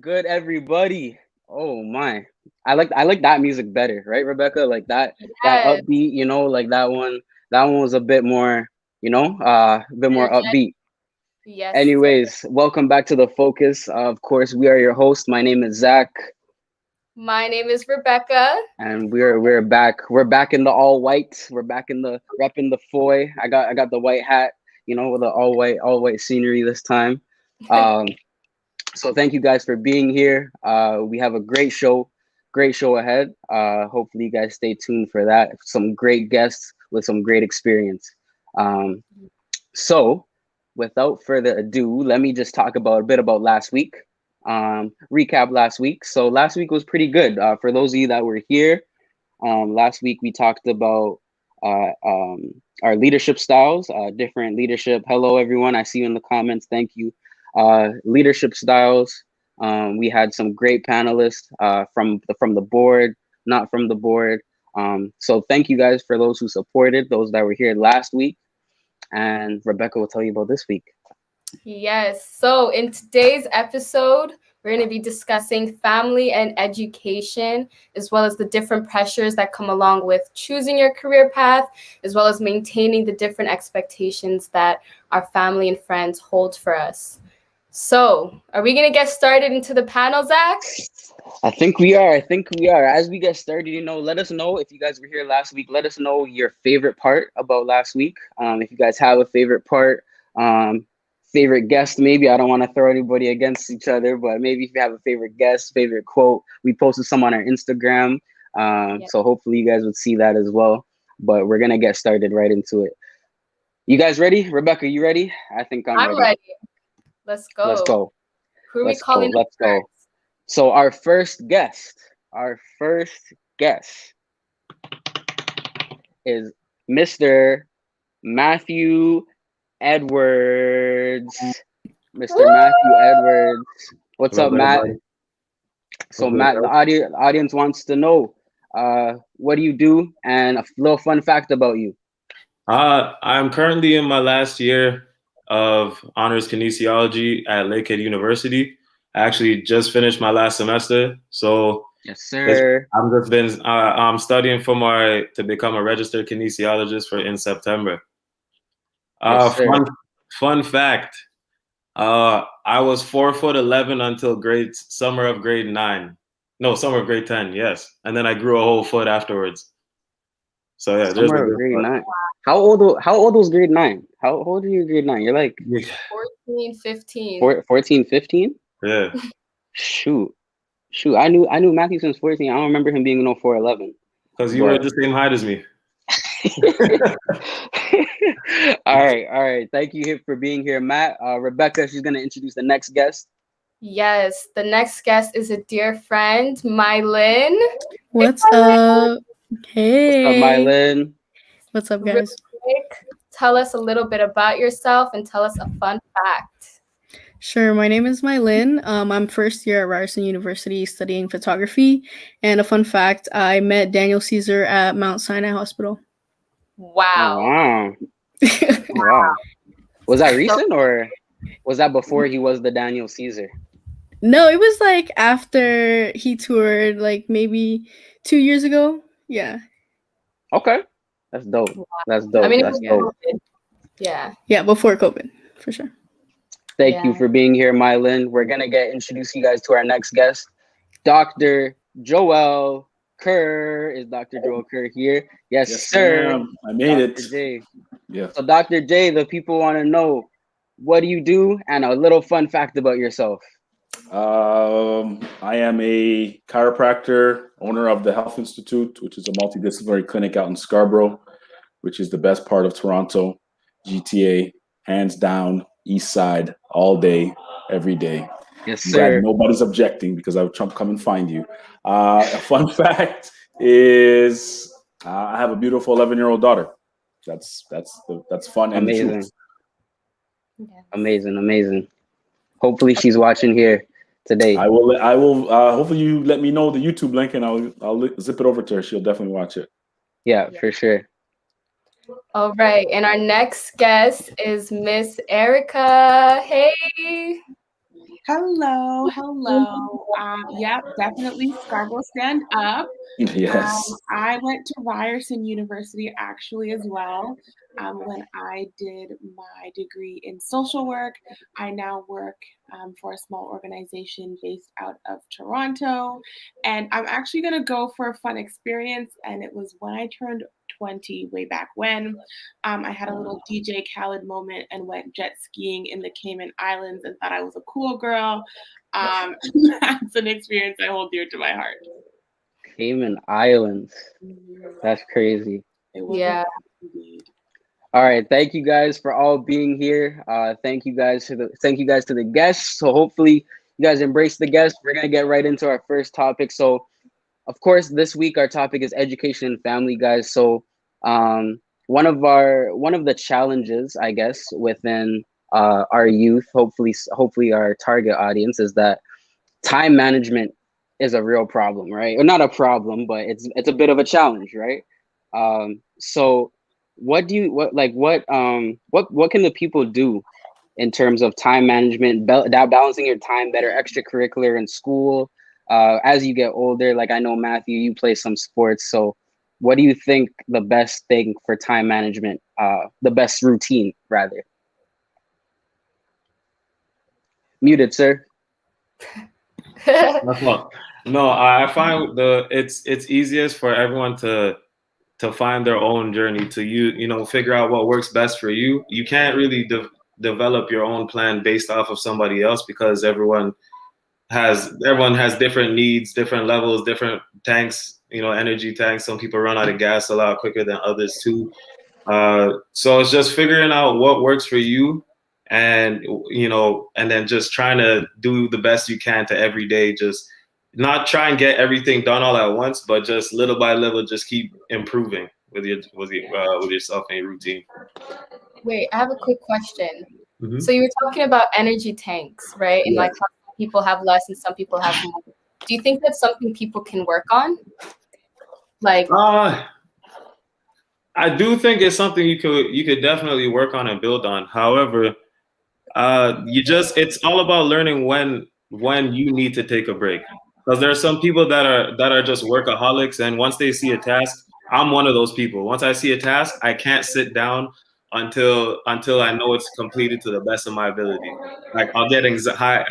good, everybody? Oh my, I like that music better, right, Rebecca? Like that Yes, upbeat, like that one. That one was a bit more, a bit more energetic. upbeat. Yes, sir. Anyways, welcome back to the Focus. Of course, we are your host. My name is Zach, My name is Rebecca. and we're back. We're back in the all white. We're back in the repping the foy. I got the white hat, with the all white scenery this time. Um, So thank you guys for being here. We have a great show ahead. Hopefully you guys stay tuned for that. Some great guests with some great experience. Um, so without further ado, let me just talk about a bit about last week. Recap last week. So last week was pretty good. For those of you that were here, last week we talked about our leadership styles, different leadership. Hello, everyone. I see you in the comments. Thank you. Leadership styles. We had some great panelists from the board, not from the board. So thank you guys for those who supported, those that were here last week, and Rebecca will tell you about this week. Yes. So in today's episode, we're going to be discussing family and education, as well as the different pressures that come along with choosing your career path, as well as maintaining the different expectations that our family and friends hold for us. So, are we going to get started into the panel, Zach? I think we are. I think we are. As we get started, let us know if you guys were here last week. Let us know your favorite part about last week. If you guys have a favorite part, um, favorite guest, maybe. I don't want to throw anybody against each other, but maybe if you have a favorite guest, favorite quote, we posted some on our Instagram. Yeah. So hopefully you guys would see that as well. But we're gonna get started right into it. You guys ready? Rebecca, you ready? I think I'm I'm ready. ready. Let's Let's go. go. Who are we Let's go. calling up Let's go. first? So our first guest is Mr. Matthew Edwards. Mr. Matthew Edwards. What's Hello, up, Matt? everybody. So What's good, Matt, the audience wants to know what do you do and a little fun fact about you. I'm currently in my last year of honors kinesiology at Lakehead University. I actually just finished my last semester, so Yes, sir. I'm just been I'm studying for my to become a registered kinesiologist for in September. Yes, Uh, sir. fun fact. I was 4'11" until summer of grade 9. No, summer of grade 10. Yes, and then I grew a whole foot afterwards. So yeah, there's the Summer of good grade part. nine. How old was grade nine? How old are you in grade nine? You're like Yeah. 14, 15. 14, 15? Yeah. Shoot. Shoot. I knew Matthew since 14. I don't remember him being no 4'11. Because you were But the same height as me. all right. Thank you for being here, Matt. Rebecca, she's gonna introduce the next guest. Yes, the next guest is a dear friend, Mylin. What's up? What's up, Hey. Mylin? What's up, Really guys? quick, tell us a little bit about yourself and tell us a fun fact. Sure, my name is Mylin. I'm first year at Ryerson University studying photography. And a fun fact, I met Daniel Caesar at Mount Sinai Hospital. Oh Wow. wow. Wow. Was that So, recent or was that before he was the Daniel Caesar? No, it was like after he toured, like maybe 2 years ago. Yeah. Okay. That's dope. That's I dope. mean, it That's was Yeah. dope. COVID. Yeah. Yeah, before COVID, for sure. Thank you Yeah. for being here, Mylin. We're gonna introduce you guys to our next guest, Dr. Joel Kerr. Is Dr. Joel Kerr here? Yes, Yes, sir. ma'am. I made Dr. it. J. Yeah. So, Dr. J, the people want to know what do you do and a little fun fact about yourself. I am a chiropractor, owner of the Health Institute, which is a multidisciplinary clinic out in Scarborough, which is the best part of Toronto, GTA, hands down, East Side, all day, every day. Yes, I'm glad sir. nobody's objecting because I would come and find you. A fun fact is I have a beautiful 11-year-old daughter. That's fun and the Amazing. truth. Yes. Amazing. Hopefully, she's watching here today. I will. Hopefully, you let me know the YouTube link, and I'll zip it over to her. She'll definitely watch it. Yeah, for sure. All right. And our next guest is Miss Erica. Hey. Hello, hello. Yep, definitely Scarborough stand up. Yes. I went to Ryerson University actually as well. When I did my degree in social work, I now work for a small organization based out of Toronto. And I'm actually going to go for a fun experience. And it was when I turned 20, way back when. I had a little DJ Khaled moment and went jet skiing in the Cayman Islands and thought I was a cool girl. That's an experience I hold dear to my heart. Cayman Islands. That's crazy. It was Yeah. indeed. All right, thank you guys for all being here. Thank you guys to the guests. So hopefully you guys embrace the guests. We're gonna get right into our first topic. So, of course, this week our topic is education and family, guys. So, one of the challenges, I guess, within our youth, hopefully our target audience, is that time management is a real problem, right? Or not a problem, but it's a bit of a challenge, right? So what can the people do in terms of time management, balancing your time better, extracurricular in school, as you get older? Like, I know, Matthew, you play some sports, so what do you think the best thing for time management, the best routine rather? Muted, sir. No, I find it's easiest for everyone to find their own journey, to figure out what works best for you. You can't really develop your own plan based off of somebody else, because everyone has different needs, different levels, different tanks, energy tanks. Some people run out of gas a lot quicker than others too. So it's just figuring out what works for you, and then just trying to do the best you can to every day. Just not try and get everything done all at once, but just little by little, just keep improving with yourself and your routine. Wait, I have a quick question. Mm-hmm. So you were talking about energy tanks, right? And Yeah. like how some people have less and some people have more. Do you think that's something people can work on? Like, I do think it's something you could definitely work on and build on. However, it's all about learning when you need to take a break. Because there are some people that are just workaholics, and once they see a task, I'm one of those people. Once I see a task, I can't sit down until I know it's completed to the best of my ability. Like, I'll get high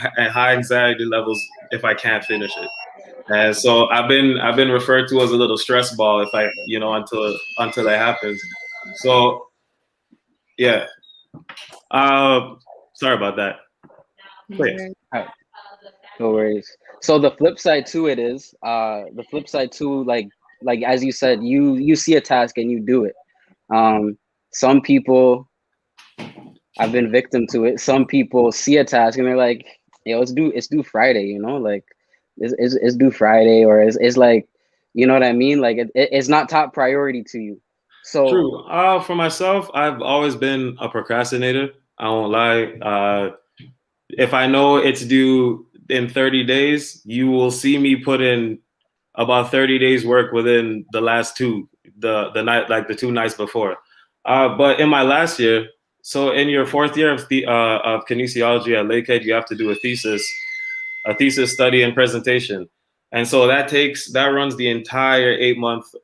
anxiety levels if I can't finish it. And so I've been referred to as a little stress ball if I until that happens. So yeah. Sorry about that. Please. No worries. So the flip side to it is, like as you said, you see a task and you do it. Some people, I've been victim to it. Some people see a task and they're like, "Yo, it's due Friday," like it's due Friday, or it's like, you know what I mean? Like it's not top priority to you. So true. For myself, I've always been a procrastinator. I won't lie. If I know it's due in 30 days, you will see me put in about 30 days work within the last two, the night, like the 2 nights before. But in my last year, so in your 4th year of kinesiology at Lakehead, you have to do a thesis study and presentation. And so that runs the entire 8-month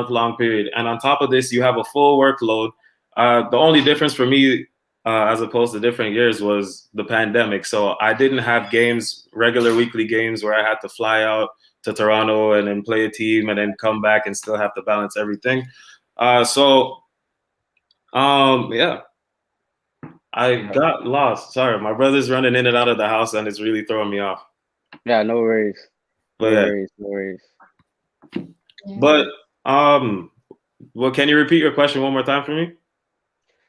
long period. And on top of this, you have a full workload. The only difference for me, as opposed to different years, was the pandemic. So I didn't have regular weekly games where I had to fly out to Toronto and then play a team and then come back and still have to balance everything. Yeah. I got lost. Sorry, my brother's running in and out of the house and it's really throwing me off. Yeah, no worries. No worries. But well, can you repeat your question one more time for me?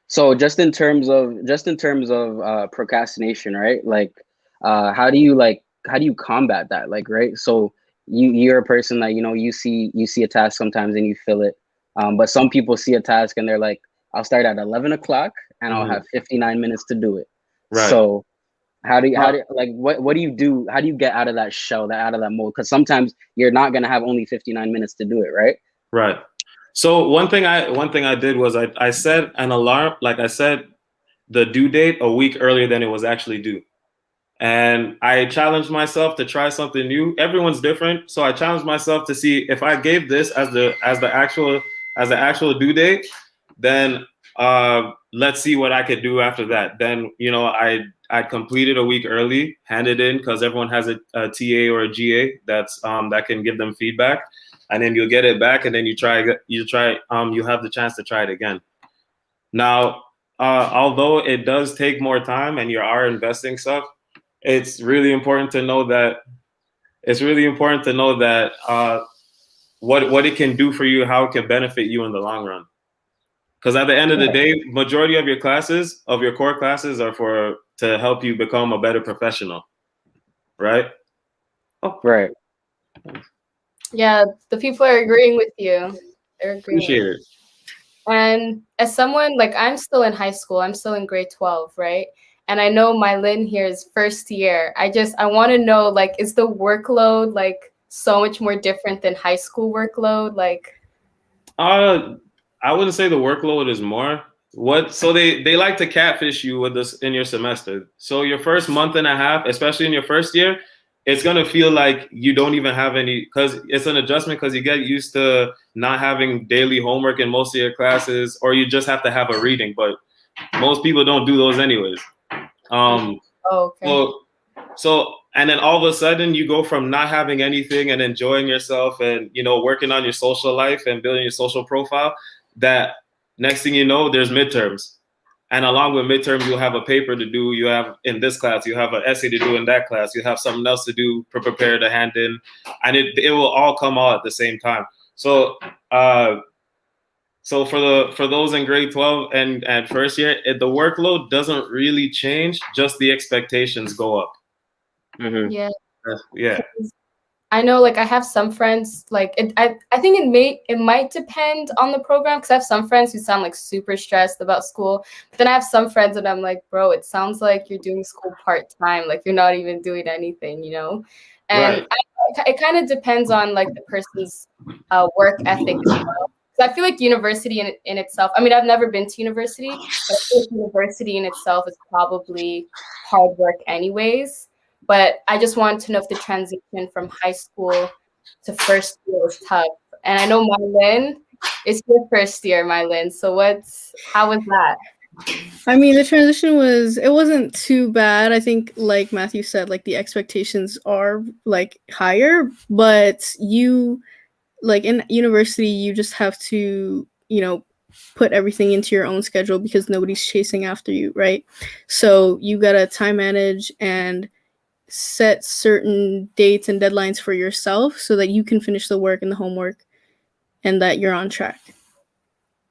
So just in terms of procrastination, right? Like, how do you combat that? Like, right? So you're a person that, you see a task sometimes and you feel it. But some people see a task and they're like, I'll start at 11 o'clock and I'll have 59 minutes to do it. Right. So what do you do? How do you get out of that shell, out of that mode? Because sometimes you're not going to have only 59 minutes to do it, right? Right. So one thing I did was I set an alarm, like I set the due date a week earlier than it was actually due. And I challenged myself to try something new. Everyone's different, so I challenged myself to see if I gave this as the actual due date, then let's see what I could do after that. Then I completed a week early, handed in because everyone has a TA or a GA that's that can give them feedback, and then you'll get it back, and then you have the chance to try it again. Now, although it does take more time and you are investing stuff, it's really important to know that what it can do for you, how it can benefit you in the long run. Because at the end of the day, majority of your core classes are to help you become a better professional, right? Oh, right. Yeah, the people are agreeing with you. They're agreeing. Appreciate it. And as someone, like, I'm still in high school, I'm still in grade 12, right? And I know my Lynn here is first year. I want to know, like, is the workload like so much more different than high school workload? Like, I wouldn't say the workload is more. So they like to catfish you with this in your semester. So your first month and a half, especially in your first year, it's gonna feel like you don't even have any, because it's an adjustment because you get used to not having daily homework in most of your classes, or you just have to have a reading. But most people don't do those anyways. okay. So and then all of a sudden you go from not having anything and enjoying yourself and working on your social life and building your social profile, that next thing you know, there's midterms. And along with midterms, you'll have a paper to do. You have in this class, you have an essay to do in that class. You have something else to do, prepare to hand in, and it will all come out at the same time. So so for those in grade 12 and first year, the workload doesn't really change. Just the expectations go up. Mm-hmm. Yeah. Yeah. I know, like, I have some friends, like, I think it might depend on the program, because I have some friends who sound like super stressed about school, but then I have some friends and I'm like, bro, it sounds like you're doing school part-time, like you're not even doing anything, And Right. it kind of depends on, like, the person's work ethic as well. So I feel like university in itself, I mean, I've never been to university, but I feel like university in itself is probably hard work anyways. But I just wanted to know if the transition from high school to first year was tough. And I know Mylin, it's your first year, Mylin. So how was that? I mean, the transition it wasn't too bad. I think, like Matthew said, like the expectations are like higher, but like in university, you just have to, put everything into your own schedule because nobody's chasing after you, right? So you gotta time manage and set certain dates and deadlines for yourself so that you can finish the work and the homework and that you're on track.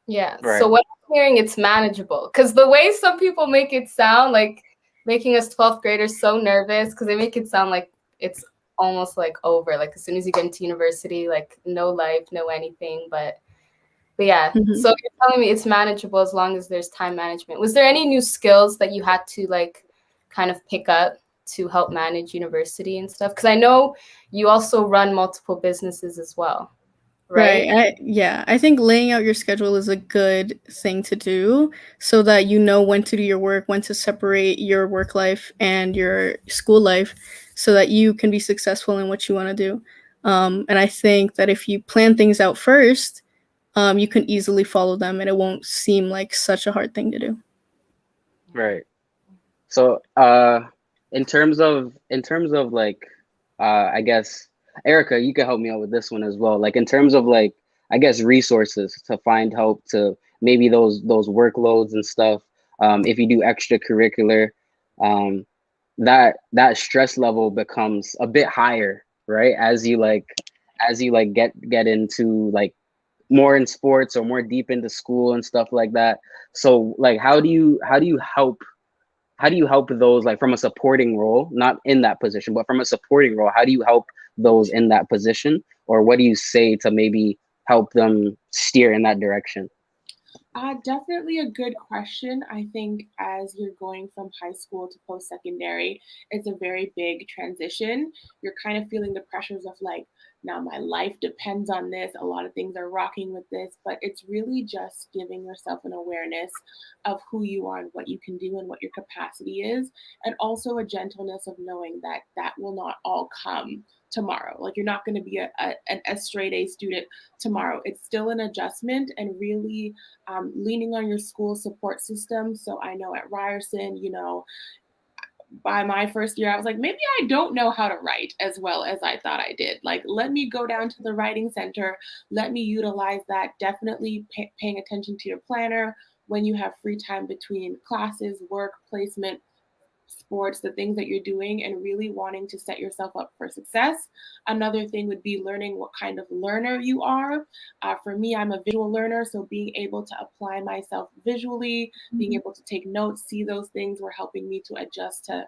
Yeah. Right. So what I'm hearing, it's manageable. Because the way some people make it sound, like making us 12th graders so nervous, because they make it sound like it's almost like over. Like as soon as you get into university, like no life, no anything. But yeah. Mhm. So you're telling me it's manageable as long as there's time management. Was there any new skills that you had to like kind of pick up to help manage university and stuff? Because I know you also run multiple businesses as well, right? I think laying out your schedule is a good thing to do so that you know when to do your work, when to separate your work life and your school life so that you can be successful in what you want to do. And I think that if you plan things out first, you can easily follow them and it won't seem like such a hard thing to do. Right. So in terms of like I guess Erica, you can help me out with this one as well. Like in terms of like I guess resources to find help to maybe those workloads and stuff. If you do extracurricular, that stress level becomes a bit higher, right? As you get into like more in sports or more deep into school and stuff like that. So like how do you help those, like from a supporting role, not in that position, but from a supporting role, how do you help those in that position? Or what do you say to maybe help them steer in that direction? Definitely a good question. I think as you're going from high school to post-secondary, it's a very big transition. You're kind of feeling the pressures of like, now my life depends on this. A lot of things are rocking with this, but it's really just giving yourself an awareness of who you are and what you can do and what your capacity is, and also a gentleness of knowing that that will not all come tomorrow. Like you're not going to be a straight A student tomorrow. It's still an adjustment, and really leaning on your school support system. So I know at Ryerson, by my first year, I was like, maybe I don't know how to write as well as I thought I did. Like, let me go down to the writing center. Let me utilize that. Definitely paying attention to your planner when you have free time between classes, work, placement, sports, the things that you're doing, and really wanting to set yourself up for success. Another thing would be learning what kind of learner you are. For me, I'm a visual learner, so being able to apply myself visually, being able to take notes, see those things were helping me to adjust to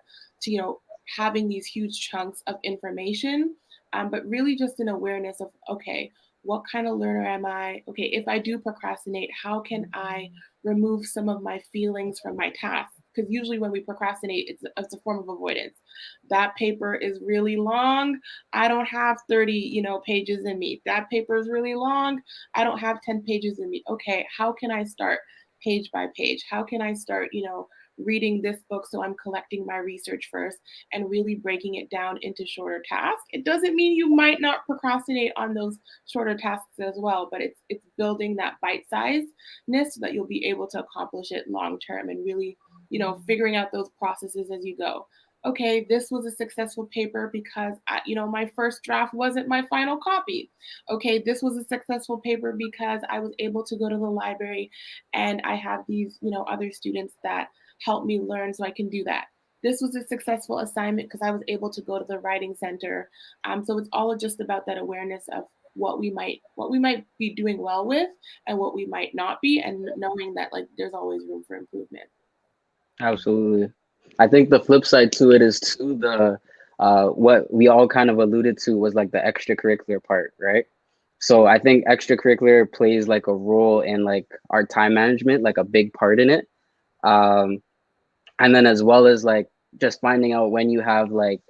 having these huge chunks of information. But really just an awareness of, okay, what kind of learner am I? Okay, if I do procrastinate, how can I remove some of my feelings from my task? Because usually when we procrastinate, it's a form of avoidance. That paper is really long. I don't have 30, pages in me. That paper is really long. I don't have 10 pages in me. Okay, how can I start page by page? How can I start, reading this book so I'm collecting my research first and really breaking it down into shorter tasks? It doesn't mean you might not procrastinate on those shorter tasks as well, but it's building that bite-sizedness so that you'll be able to accomplish it long term, and really figuring out those processes as you go. Okay, this was a successful paper because my first draft wasn't my final copy. Okay, this was a successful paper because I was able to go to the library and I have these, other students that help me learn so I can do that. This was a successful assignment because I was able to go to the writing center. So it's all just about that awareness of what we might be doing well with and what we might not be, and knowing that like there's always room for improvement. Absolutely. I think the flip side to it is too the what we all kind of alluded to was like the extracurricular part, right? So I think extracurricular plays like a role in like our time management, like a big part in it. Um, and then as well as like just finding out when you have like,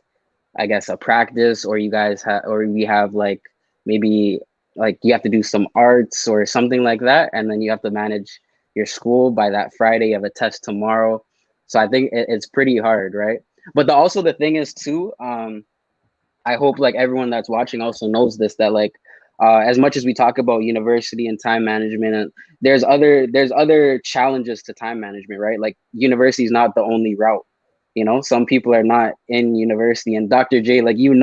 I guess, a practice, or you guys have, or we have like maybe like you have to do some arts or something like that, and then you have to manage your school by that Friday. You have a test tomorrow, so I think it's pretty hard, right? But also the thing is too, I hope like everyone that's watching also knows this, that like as much as we talk about university and time management, and there's other challenges to time management, right? Like university is not the only route. Some people are not in university, and Dr. J, like even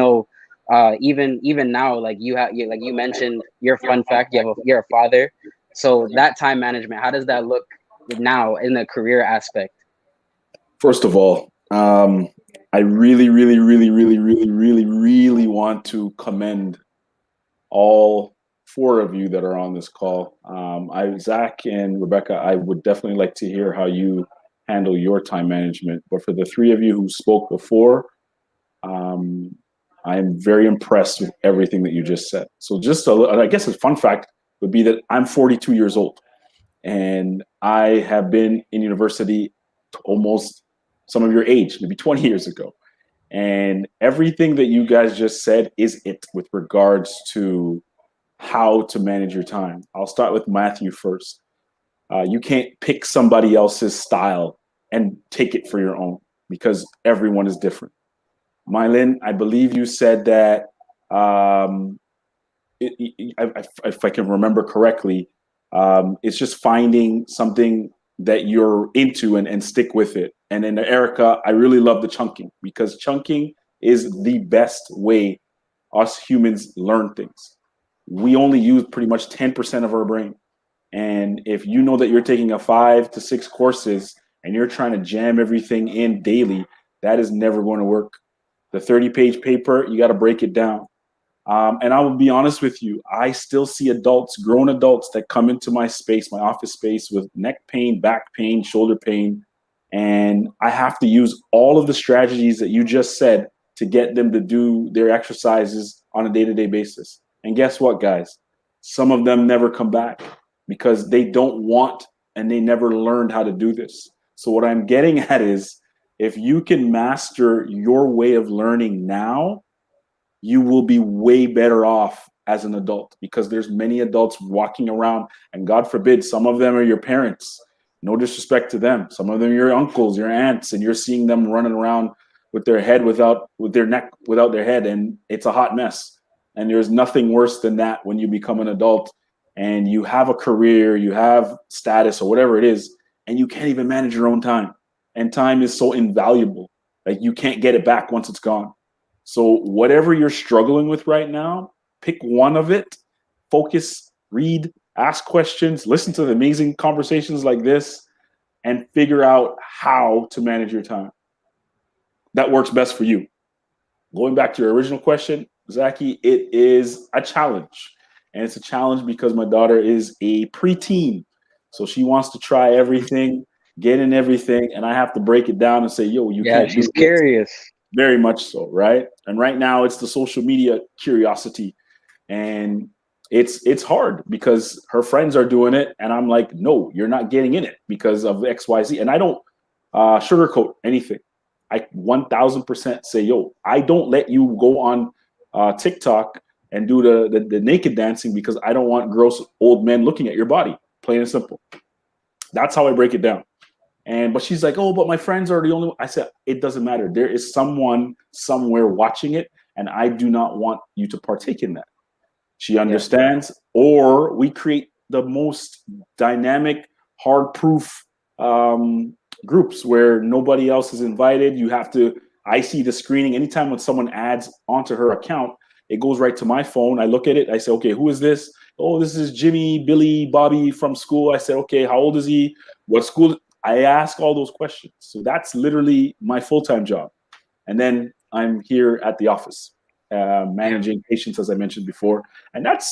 now, like like you mentioned your fun fact, you're a father, so that time management, how does that look now in the career aspect? First of all, I really, really, really, really, really, really, really want to commend all four of you that are on this call. Zach and Rebecca, I would definitely like to hear how you handle your time management. But for the three of you who spoke before, I am very impressed with everything that you just said. So I guess a fun fact would be that I'm 42 years old, and I have been in university almost some of your age, maybe 20 years ago. And everything that you guys just said is it with regards to how to manage your time. I'll start with Matthew first. You can't pick somebody else's style and take it for your own, because everyone is different. Mylin, I believe you said that, if I can remember correctly, it's just finding something that you're into and stick with it. And then Erica, I really love the chunking, because chunking is the best way us humans learn things. We only use pretty much 10% of our brain. And if you know that you're taking a 5 to 6 courses and you're trying to jam everything in daily, that is never going to work. The 30-page paper, you got to break it down. And I will be honest with you, I still see grown adults that come into my space, my office space, with neck pain, back pain, shoulder pain. And I have to use all of the strategies that you just said to get them to do their exercises on a day-to-day basis. And guess what, guys? Some of them never come back because they don't want and they never learned how to do this. So what I'm getting at is, if you can master your way of learning now, you will be way better off as an adult, because there's many adults walking around, and God forbid, some of them are your parents. No disrespect to them. Some of them are your uncles, your aunts, and you're seeing them running around with their head with their neck without their head, and it's a hot mess. And there's nothing worse than that when you become an adult and you have a career, you have status or whatever it is, and you can't even manage your own time. And time is so invaluable. Like, you can't get it back once it's gone. So whatever you're struggling with right now, pick one of it, focus, read, ask questions, listen to the amazing conversations like this, and figure out how to manage your time that works best for you. Going back to your original question, Zaki, it is a challenge. And it's a challenge because my daughter is a preteen. So she wants to try everything, get in everything, and I have to break it down and say, yo, you can't do she's this. curious. Very much so, right? And right now it's the social media curiosity. And it's hard because her friends are doing it. And I'm like, no, you're not getting in it because of XYZ. And I don't sugarcoat anything. I 1000% say, yo, I don't let you go on TikTok and do the naked dancing because I don't want gross old men looking at your body, plain and simple. That's how I break it down. But she's like, oh, but my friends are the only one. I said, it doesn't matter. There is someone somewhere watching it, and I do not want you to partake in that. She understands, or we create the most dynamic, hard-proof groups where nobody else is invited. I see the screening. Anytime when someone adds onto her account, it goes right to my phone. I look at it. I say, okay, who is this? Oh, this is Jimmy, Billy, Bobby from school. I said, okay, how old is he? What school? I ask all those questions. So that's literally my full-time job. And then I'm here at the office, managing patients, as I mentioned before. And that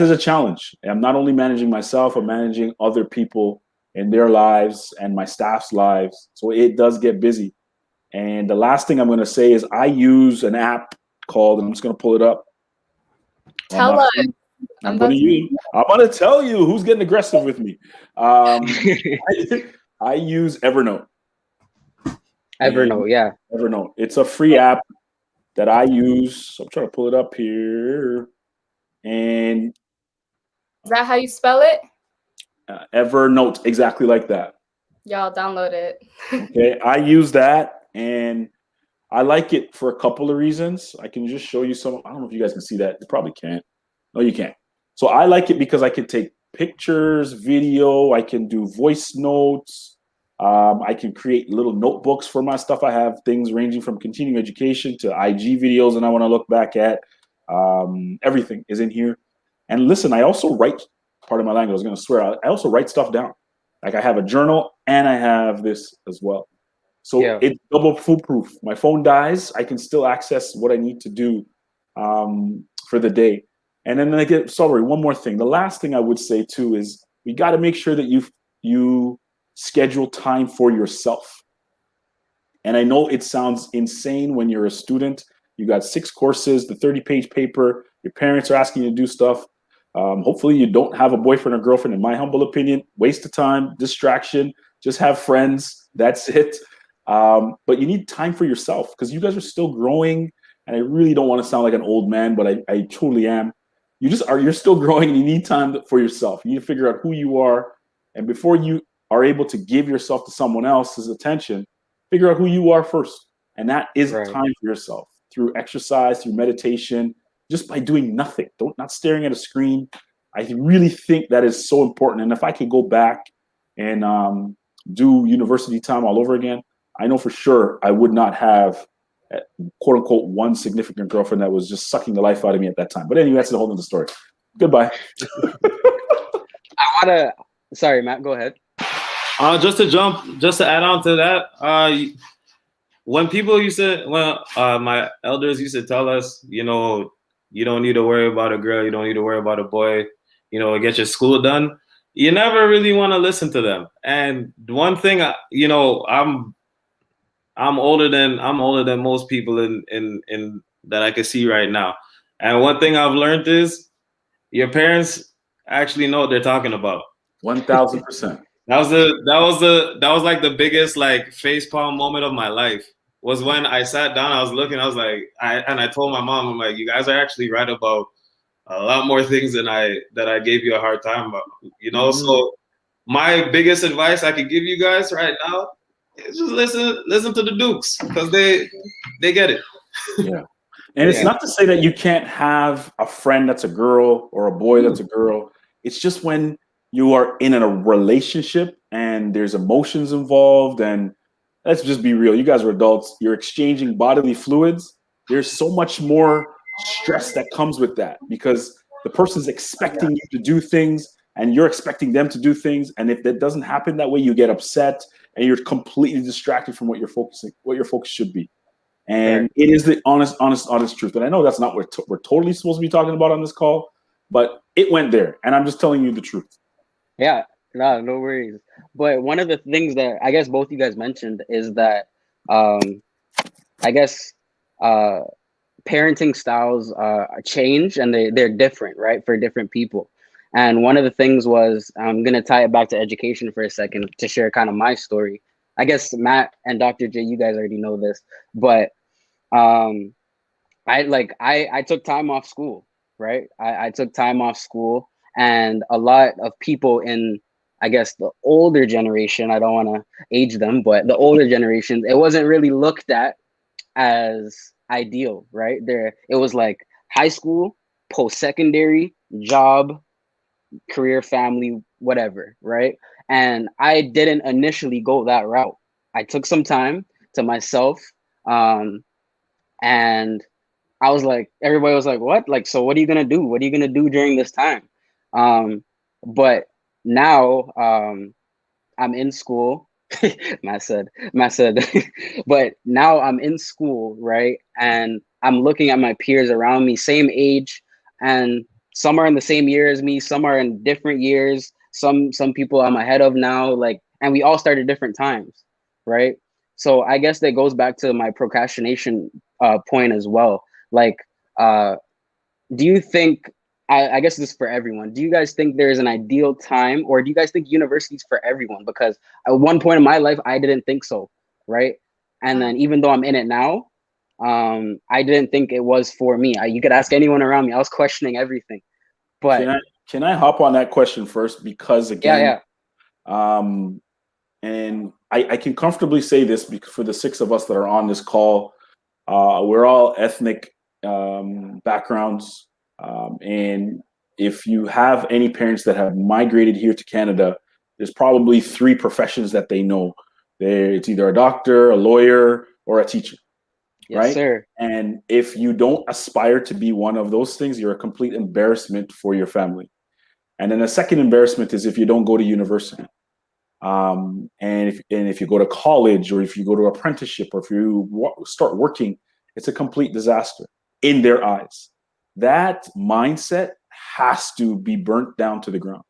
is a challenge. I'm not only managing myself, I'm managing other people in their lives and my staff's lives. So it does get busy. And the last thing I'm going to say is I use an app called, and I'm just going to pull it up. Tell us. I'm going to tell you who's getting aggressive with me. I use Evernote. Evernote, yeah. Evernote. It's a free app that I use. So I'm trying to pull it up here. And is that how you spell it? Evernote, exactly like that. Y'all download it. Okay, I use that, and I like it for a couple of reasons. I can just show you some. I don't know if you guys can see that. You probably can't. No, you can't. So I like it because I can take pictures, video. I can do voice notes. I can create little notebooks for my stuff. I have things ranging from continuing education to IG videos, and I want to look back at. Everything is in here. And listen, I also write. Part of my language, I was going to swear. I also write stuff down. Like I have a journal and I have this as well. So it's double foolproof. My phone dies, I can still access what I need to do for the day. And then sorry, one more thing. The last thing I would say too is we got to make sure that you schedule time for yourself. And I know it sounds insane when you're a student. You got 6 courses, the 30-page paper. Your parents are asking you to do stuff. Hopefully you don't have a boyfriend or girlfriend, in my humble opinion. Waste of time, distraction, just have friends. That's it. But you need time for yourself because you guys are still growing. And I really don't want to sound like an old man, but I truly am. You're still growing and you need time for yourself. You need to figure out who you are. And before you are able to give yourself to someone else's attention, figure out who you are first. And that is time for yourself through exercise, through meditation, just by doing nothing, not staring at a screen. I really think that is so important. And if I could go back and do university time all over again, I know for sure I would not have, quote unquote, one significant girlfriend that was just sucking the life out of me at that time. But anyway, that's a whole other story. Goodbye. Sorry, Matt, go ahead. Just to add on to that, when my elders used to tell us, you don't need to worry about a girl. You don't need to worry about a boy. Get your school done. You never really want to listen to them. And one thing, I'm older than most people in that I can see right now. And one thing I've learned is your parents actually know what they're talking about. 1000%. That was like the biggest like facepalm moment of my life. Was when I sat down, I was looking, I was like, I told my mom, I'm like, you guys are actually right about a lot more things than I gave you a hard time about. You know, so my biggest advice I could give you guys right now is just listen to the Dukes, because they get it. Yeah. And it's not to say that you can't have a friend that's a girl or a boy that's a girl. It's just when you are in a relationship and there's emotions involved, and let's just be real, you guys are adults, you're exchanging bodily fluids. There's so much more stress that comes with that, because the person's expecting you to do things and you're expecting them to do things. And if that doesn't happen that way, you get upset and you're completely distracted from what your focus should be. And it is the honest truth. And I know that's not what we're totally supposed to be talking about on this call, but it went there. And I'm just telling you the truth. Yeah, no worries. But one of the things that I guess both you guys mentioned is that I guess parenting styles change, and they're different, right, for different people. And one of the things was, I'm going to tie it back to education for a second to share kind of my story. I guess Matt and Dr. J, you guys already know this, but I took time off school, right? I took time off school, and a lot of people in, I guess, the older generation, I don't want to age them, but the older generation, it wasn't really looked at as ideal, right? It was like high school, post-secondary, job, career, family, whatever, right? And I didn't initially go that route. I took some time to myself, and I was like, everybody was like, what? Like, so what are you gonna do? What are you gonna do during this time? But now I'm in school. Matt said, but now I'm in school, right? And I'm looking at my peers around me, same age, and some are in the same year as me, some are in different years, some people I'm ahead of now, like, and we all start at different times, right? So I guess that goes back to my procrastination point as well. Like, do you think, I guess this is for everyone, do you guys think there's an ideal time, or do you guys think university's for everyone? Because at one point in my life, I didn't think so, right? And then even though I'm in it now, I didn't think it was for me. You could ask anyone around me. I was questioning everything. But can I hop on that question first? Because again, and I can comfortably say this because for the six of us that are on this call, we're all ethnic backgrounds. And if you have any parents that have migrated here to Canada, there's probably three professions that they know. It's either a doctor, a lawyer, or a teacher. Yes, right? Sir. And if you don't aspire to be one of those things, you're a complete embarrassment for your family. And then the second embarrassment is if you don't go to university. And if you go to college, or if you go to apprenticeship, or if you start working, it's a complete disaster in their eyes. That mindset has to be burnt down to the ground,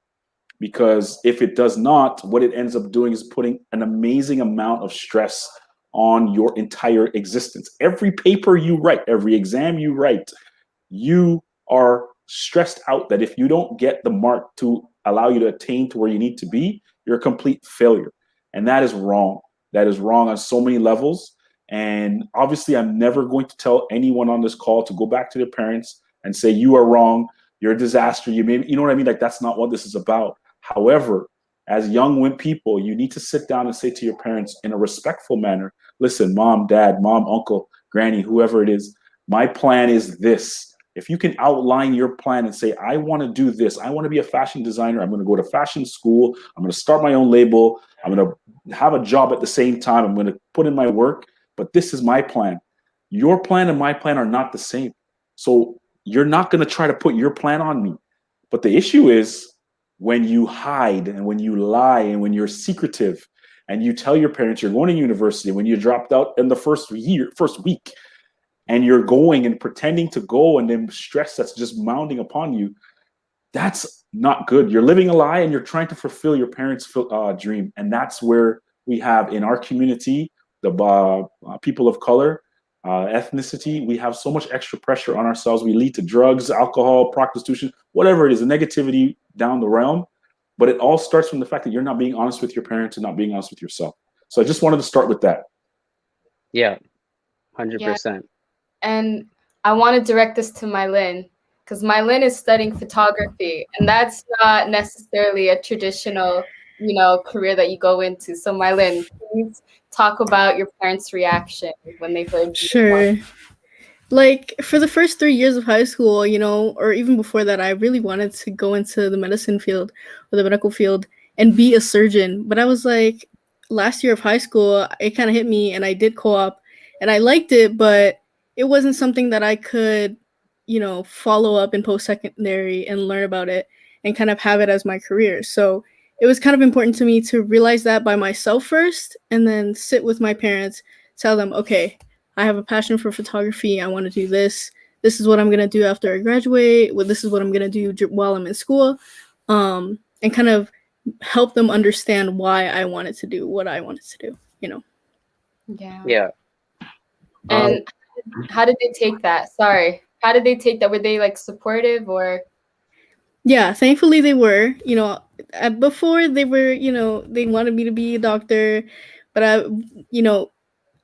because if it does not, what it ends up doing is putting an amazing amount of stress on your entire existence. Every paper you write, every exam you write, you are stressed out that if you don't get the mark to allow you to attain to where you need to be, you're a complete failure. And that is wrong. That is wrong on so many levels. And obviously, I'm never going to tell anyone on this call to go back to their parents and say, you are wrong, you're a disaster, you know what I mean? Like, that's not what this is about. However, as young people, you need to sit down and say to your parents in a respectful manner, listen, mom, dad, mom, uncle, granny, whoever it is, my plan is this. If you can outline your plan and say, I want to do this, I want to be a fashion designer, I'm going to go to fashion school, I'm going to start my own label, I'm going to have a job at the same time, I'm going to put in my work, but this is my plan. Your plan and my plan are not the same. So you're not going to try to put your plan on me. But the issue is when you hide and when you lie and when you're secretive and you tell your parents you're going to university when you dropped out in the first week, and you're going and pretending to go, and then stress that's just mounting upon you, that's not good. You're living a lie and you're trying to fulfill your parents' dream. And that's where we have in our community, the people of color, ethnicity, we have so much extra pressure on ourselves. We lead to drugs, alcohol, prostitution, whatever it is, the negativity down the realm. but it all starts from the fact that you're not being honest with your parents and not being honest with yourself. So I just wanted to start with that. Yeah, 100%. And I want to direct this to Mylin, because Mylin is studying photography, and that's not necessarily a traditional, career that you go into. So Mylin, please talk about your parents' reaction when they heard you. Sure. Like for the first 3 years of high school, or even before that, I really wanted to go into the medicine field or the medical field and be a surgeon. But I was like, last year of high school, it kind of hit me, and I did co-op, and I liked it, but it wasn't something that I could, follow up in post-secondary and learn about it and kind of have it as my career. So it was kind of important to me to realize that by myself first, and then sit with my parents, tell them, okay, I have a passion for photography. I want to do this. This is what I'm going to do after I graduate. Well, this is what I'm going to do while I'm in school. And kind of help them understand why I wanted to do what I wanted to do, Yeah. Yeah. And how did they take that? Sorry. How did they take that? Were they like supportive or? Yeah, thankfully they were. Before they were, they wanted me to be a doctor, but I,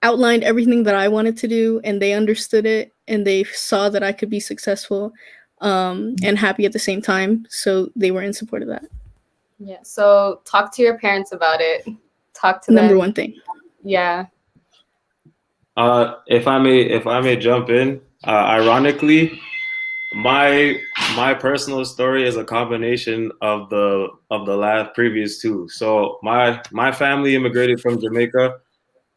outlined everything that I wanted to do, and they understood it, and they saw that I could be successful and happy at the same time. So they were in support of that. Yeah. So talk to your parents about it. Talk to Number them. one thing. Yeah. If I may jump in, ironically, my personal story is a combination of the last previous two. So my family immigrated from Jamaica,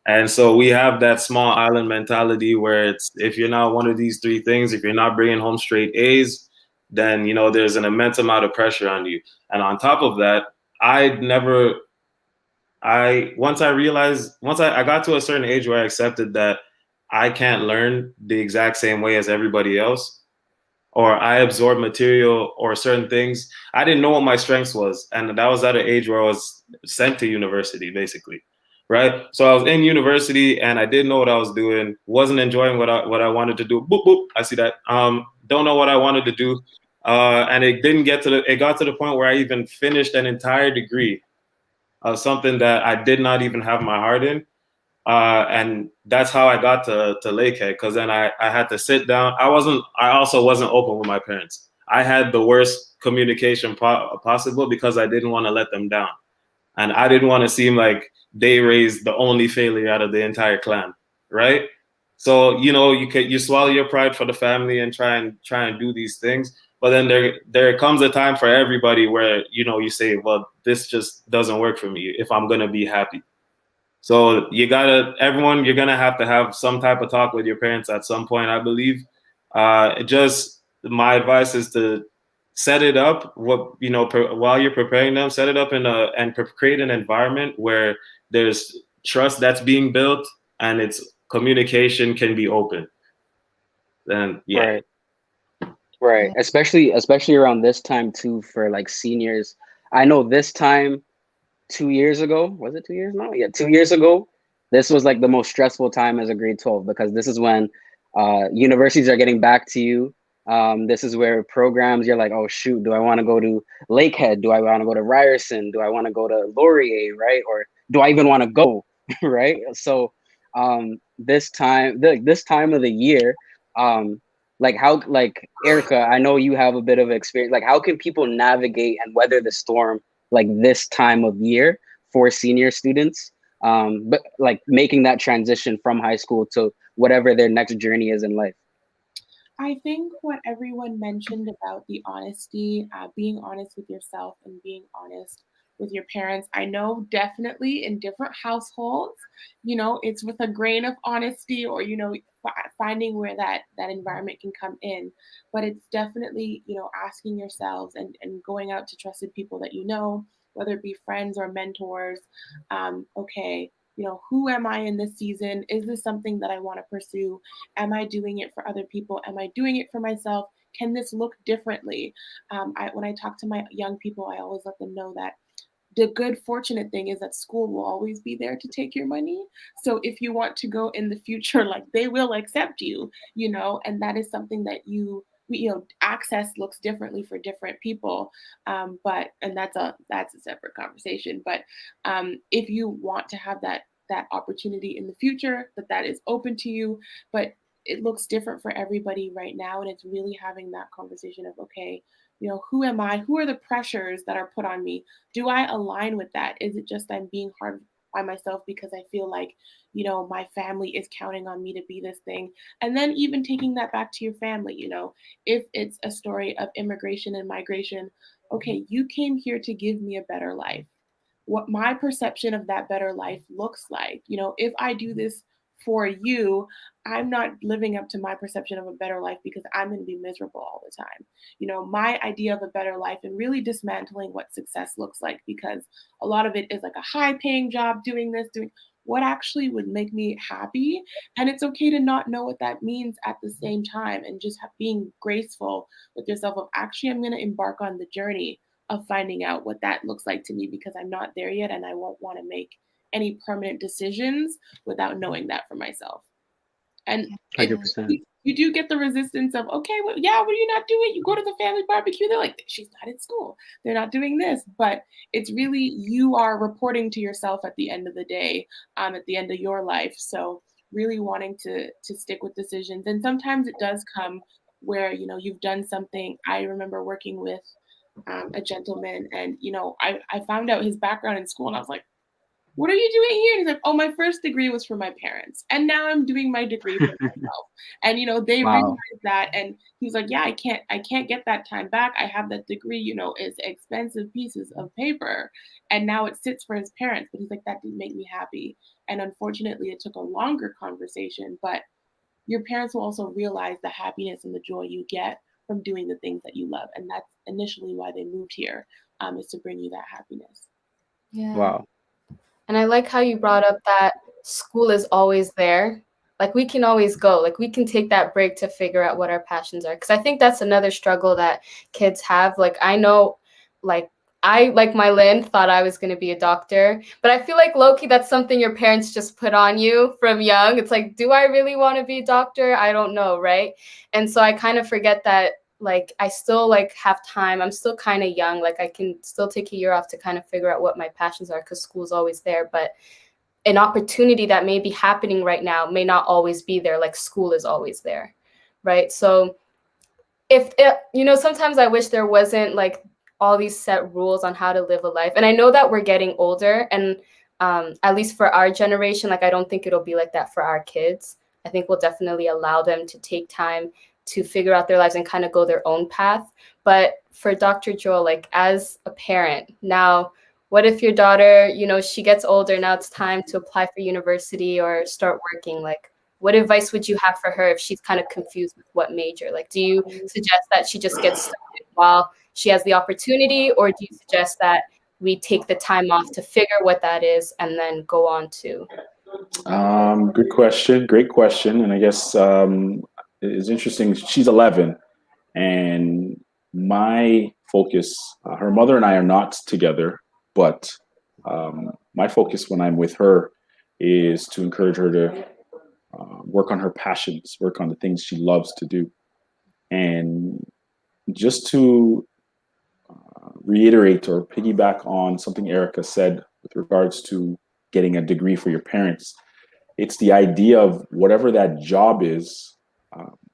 and so we have that small island mentality where it's, if you're not one of these three things, if you're not bringing home straight A's, then there's an immense amount of pressure on you. And on top of that, I got to a certain age where I accepted that I can't learn the exact same way as everybody else, or I absorb material or certain things. I didn't know what my strengths was. And that was at an age where I was sent to university, basically. Right. So I was in university and I didn't know what I was doing, wasn't enjoying what I wanted to do. Boop, boop. I see that. Don't know what I wanted to do. And it got to the point where I even finished an entire degree of something that I did not even have my heart in. And that's how I got to Lakehead, because then I had to sit down. I also wasn't open with my parents. I had the worst communication possible because I didn't want to let them down. And I didn't want to seem like they raised the only failure out of the entire clan, right? So, you swallow your pride for the family and try and do these things. But then there comes a time for everybody where, you say, well, this just doesn't work for me if I'm going to be happy. So you're going to have some type of talk with your parents at some point, I believe. My advice is to set it up, while you're preparing them, set it up and create an environment where there's trust that's being built and its communication can be open. Then, yeah. Right. Especially around this time too, for like seniors. I know this time 2 years ago, was it 2 years now? Yeah, 2 years ago, this was like the most stressful time as a grade 12, because this is when universities are getting back to you. This is where programs, you're like, oh shoot, do I want to go to Lakehead? Do I want to go to Ryerson? Do I want to go to Laurier, right? Or do I even want to go, right? So this time of the year, like Erica, I know you have a bit of experience. Like, how can people navigate and weather the storm like this time of year for senior students? But like making that transition from high school to whatever their next journey is in life. I think what everyone mentioned about the honesty, being honest with yourself and being honest with your parents, I know definitely in different households, it's with a grain of honesty, or, finding where that environment can come in. But it's definitely, asking yourselves and going out to trusted people that whether it be friends or mentors. Okay, who am I in this season? Is this something that I want to pursue? Am I doing it for other people? Am I doing it for myself? Can this look differently? When I talk to my young people, I always let them know that the good, fortunate thing is that school will always be there to take your money. So if you want to go in the future, like, they will accept you, and that is something that you access looks differently for different people. And that's a separate conversation. But if you want to have that opportunity in the future, that is open to you, but it looks different for everybody right now. And it's really having that conversation of, okay, who am I? Who are the pressures that are put on me? Do I align with that? Is it just I'm being hard by myself because I feel like, my family is counting on me to be this thing? And then even taking that back to your family, if it's a story of immigration and migration, okay, you came here to give me a better life. What my perception of that better life looks like, if I do this for you, I'm not living up to my perception of a better life because I'm going to be miserable all the time. My idea of a better life, and really dismantling what success looks like, because a lot of it is like a high paying job, doing what actually would make me happy. And it's okay to not know what that means at the same time, and just being graceful with yourself of, actually, I'm going to embark on the journey of finding out what that looks like to me, because I'm not there yet and I won't want to make any permanent decisions without knowing that for myself. And 100%. You do get the resistance of, okay, well, yeah, what are you not doing? You go to the family barbecue, they're like, she's not at school, they're not doing this. But it's really, you are reporting to yourself at the end of the day, at the end of your life. So really wanting to stick with decisions. And sometimes it does come where, you've done something. I remember working with a gentleman, and I found out his background in school, and I was like, what are you doing here? And he's like, oh, my first degree was for my parents, and now I'm doing my degree for myself. And they Wow. realized that, and he's like, yeah, I can't get that time back. I have that degree, it's expensive pieces of paper, and now it sits for his parents. But he's like, that didn't make me happy. And unfortunately, it took a longer conversation, but your parents will also realize the happiness and the joy you get from doing the things that you love. And that's initially why they moved here, is to bring you that happiness. Yeah. Wow. And I like how you brought up that school is always there. Like, we can always go. Like, we can take that break to figure out what our passions are. Because I think that's another struggle that kids have. Like, I know, I, like my Lynn, thought I was going to be a doctor. But I feel like, low-key, that's something your parents just put on you from young. It's like, do I really want to be a doctor? I don't know, right? And so I kind of forget that, I still, have time. I'm still kind of young. I can still take a year off to kind of figure out what my passions are, because school's always there. But an opportunity that may be happening right now may not always be there. School is always there, right? So if sometimes I wish there wasn't all these set rules on how to live a life. And I know that we're getting older, and at least for our generation, I don't think it'll be like that for our kids. I think we'll definitely allow them to take time to figure out their lives and kind of go their own path. But for Dr. Joel, as a parent now, what if your daughter, she gets older, now it's time to apply for university or start working? What advice would you have for her if she's kind of confused with what major? Do you suggest that she just gets started while she has the opportunity, or do you suggest that we take the time off to figure what that is and then go on to? Good question. Great question. And I guess it's interesting. She's 11, and my focus, her mother and I are not together, but my focus when I'm with her is to encourage her to work on her passions, work on the things she loves to do. And just to reiterate or piggyback on something Erica said with regards to getting a degree for your parents, it's the idea of whatever that job is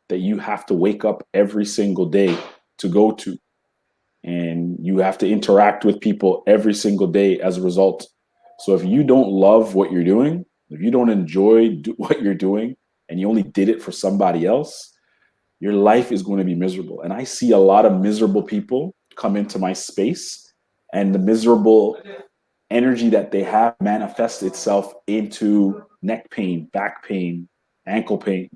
that you have to wake up every single day to go to. And you have to interact with people every single day as a result. So if you don't love what you're doing, if you don't enjoy what you're doing, and you only did it for somebody else, your life is going to be miserable. And I see a lot of miserable people come into my space, and the miserable energy that they have manifests itself into neck pain, back pain, ankle pain.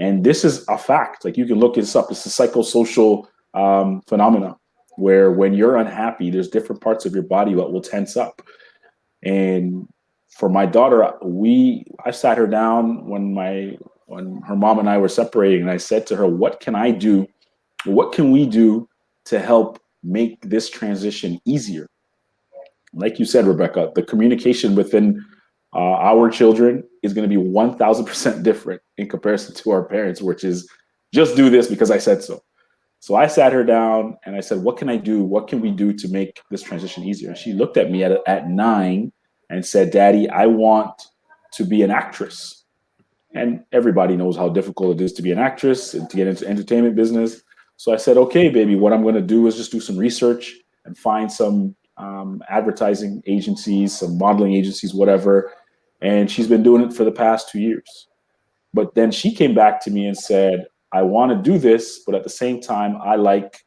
And this is a fact. You can look this up. It's a psychosocial phenomena where when you're unhappy, there's different parts of your body that will tense up. And for my daughter, I sat her down when her mom and I were separating, and I said to her, what can I do? What can we do to help make this transition easier? Like you said, Rebecca, the communication within our children is going to be 1000% different in comparison to our parents, which is just do this because I said so. So I sat her down and I said, what can I do? What can we do to make this transition easier? And she looked at me at 9 and said, Daddy, I want to be an actress. And everybody knows how difficult it is to be an actress and to get into entertainment business. So I said, okay, baby, what I'm going to do is just do some research and find some advertising agencies, some modeling agencies, whatever. And she's been doing it for the past 2 years. But then she came back to me and said, I want to do this, but at the same time, I like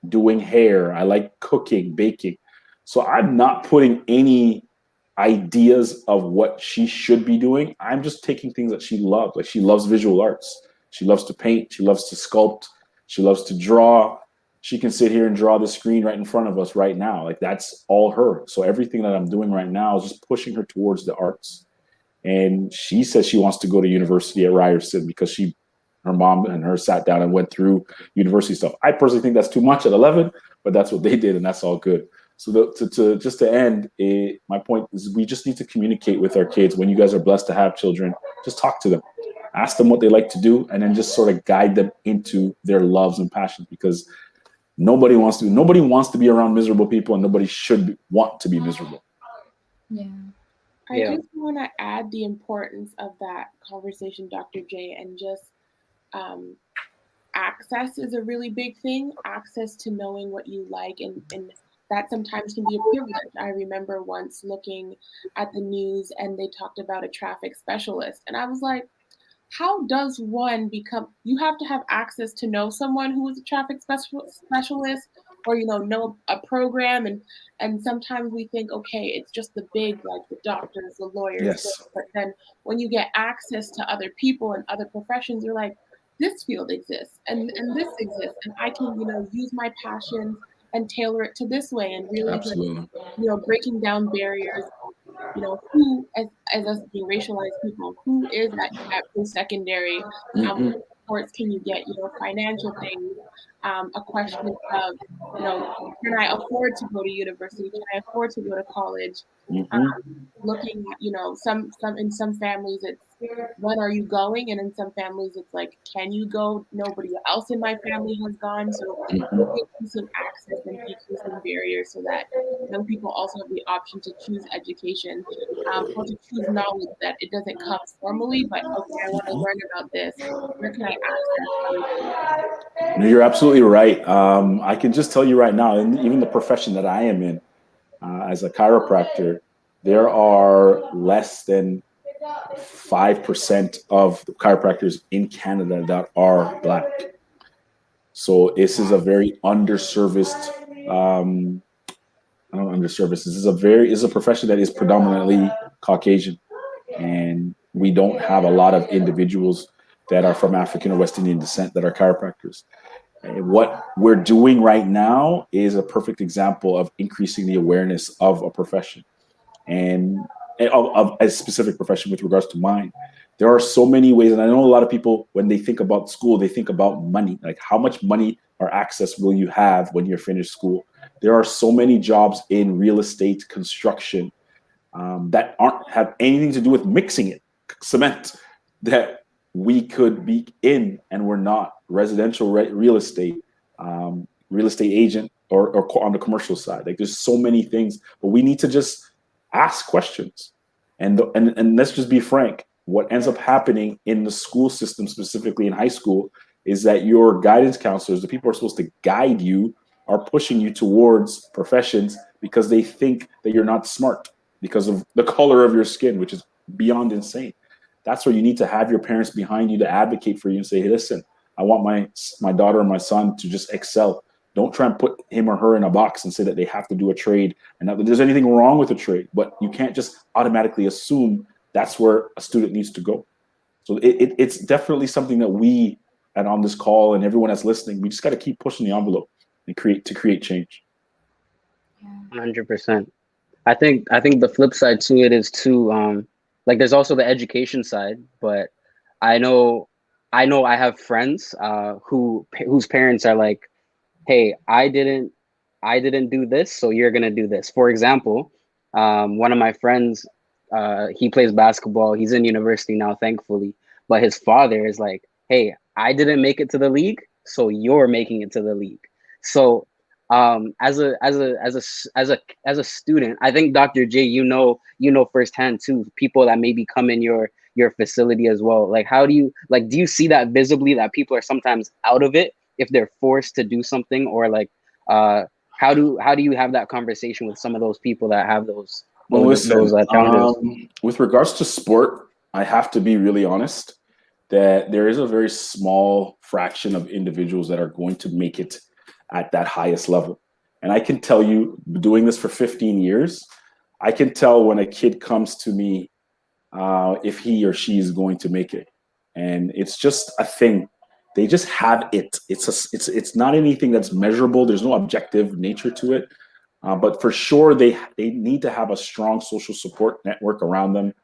doing hair. I like cooking, baking. So I'm not putting any ideas of what she should be doing. I'm just taking things that she loves. Like she loves visual arts. She loves to paint. She loves to sculpt. She loves to draw. She can sit here and draw the screen right in front of us right now. Like that's all her. So everything that I'm doing right now is just pushing her towards the arts. And she says she wants to go to university at Ryerson because her mom and her sat down and went through university stuff. I personally think that's too much at 11, but that's what they did, and that's all good. So to end, my point is we just need to communicate with our kids. When you guys are blessed to have children, just talk to them, ask them what they like to do, and then just sort of guide them into their loves and passions. Because nobody wants to be around miserable people, and nobody should want to be miserable. Yeah. I just want to add the importance of that conversation, Dr. J, and just access is a really big thing. Access to knowing what you like, and that sometimes can be a privilege. I remember once looking at the news and they talked about a traffic specialist, and I was like, how does one become? You have to have access to know someone who is a traffic specialist, or know a program, and sometimes we think, okay, it's just the big, like the doctors, the lawyers. Yes. But then when you get access to other people and other professions, you're like, this field exists and this exists, and I can use my passion and tailor it to this way, and really Absolutely. breaking down barriers. Who, as us being racialized people, who is at post-secondary? Mhm. What supports can you get? Financial things. A question of, can I afford to go to university? Can I afford to go to college? Looking at, some in some families it's when are you going, and in some families it's like, can you go? Nobody else in my family has gone, so increasing access and decreasing barriers so that young people also have the option to choose education, or to choose knowledge that it doesn't come formally, but okay, I want to learn about this. Where can I access? No, you're absolutely right. I can just tell you right now, and even the profession that I am in, as a chiropractor, there are less than 5% of the chiropractors in Canada that are Black. So this is a very underserviced. Underserviced. This is a profession that is predominantly Caucasian, and we don't have a lot of individuals that are from African or West Indian descent that are chiropractors. And what we're doing right now is a perfect example of increasing the awareness of a profession, and of a specific profession with regards to mine. There are so many ways, and I know a lot of people, when they think about school, they think about money, like how much money or access will you have when you're finished school. There are so many jobs in real estate, construction, that have anything to do with mixing it, cement, that we could be in, and we're not. Residential real estate, real estate agent, or on the commercial side. Like there's so many things, but we need to just ask questions. And let's just be frank. What ends up happening in the school system, specifically in high school, is that your guidance counselors, the people who are supposed to guide you, are pushing you towards professions because they think that you're not smart because of the color of your skin, which is beyond insane. That's where you need to have your parents behind you to advocate for you and say, hey, listen, I want my daughter or my son to just excel. Don't try and put him or her in a box and say that they have to do a trade and that there's anything wrong with a trade, but you can't just automatically assume that's where a student needs to go. So it's definitely something that we, and on this call and everyone that's listening, we just got to keep pushing the envelope and create change. 100%. I think the flip side to it is too, like there's also the education side, but I know I have friends whose parents are like, hey, I didn't do this, so you're gonna do this. For example, one of my friends, he plays basketball. He's in university now, thankfully. But his father is like, hey, I didn't make it to the league, so you're making it to the league. So as a student, I think Dr. J, you know firsthand too, people that maybe come in your facility as well. Like, how do you do you see that visibly, that people are sometimes out of it if they're forced to do something, or like how do you have that conversation with some of those people that have those challenges? With regards to sport, I have to be really honest that there is a very small fraction of individuals that are going to make it at that highest level. And I can tell you, doing this for 15 years, I can tell when a kid comes to me if he or she is going to make it. And it's just a thing. They just have it. It's not anything that's measurable. There's no objective nature to it. But for sure, they need to have a strong social support network around them.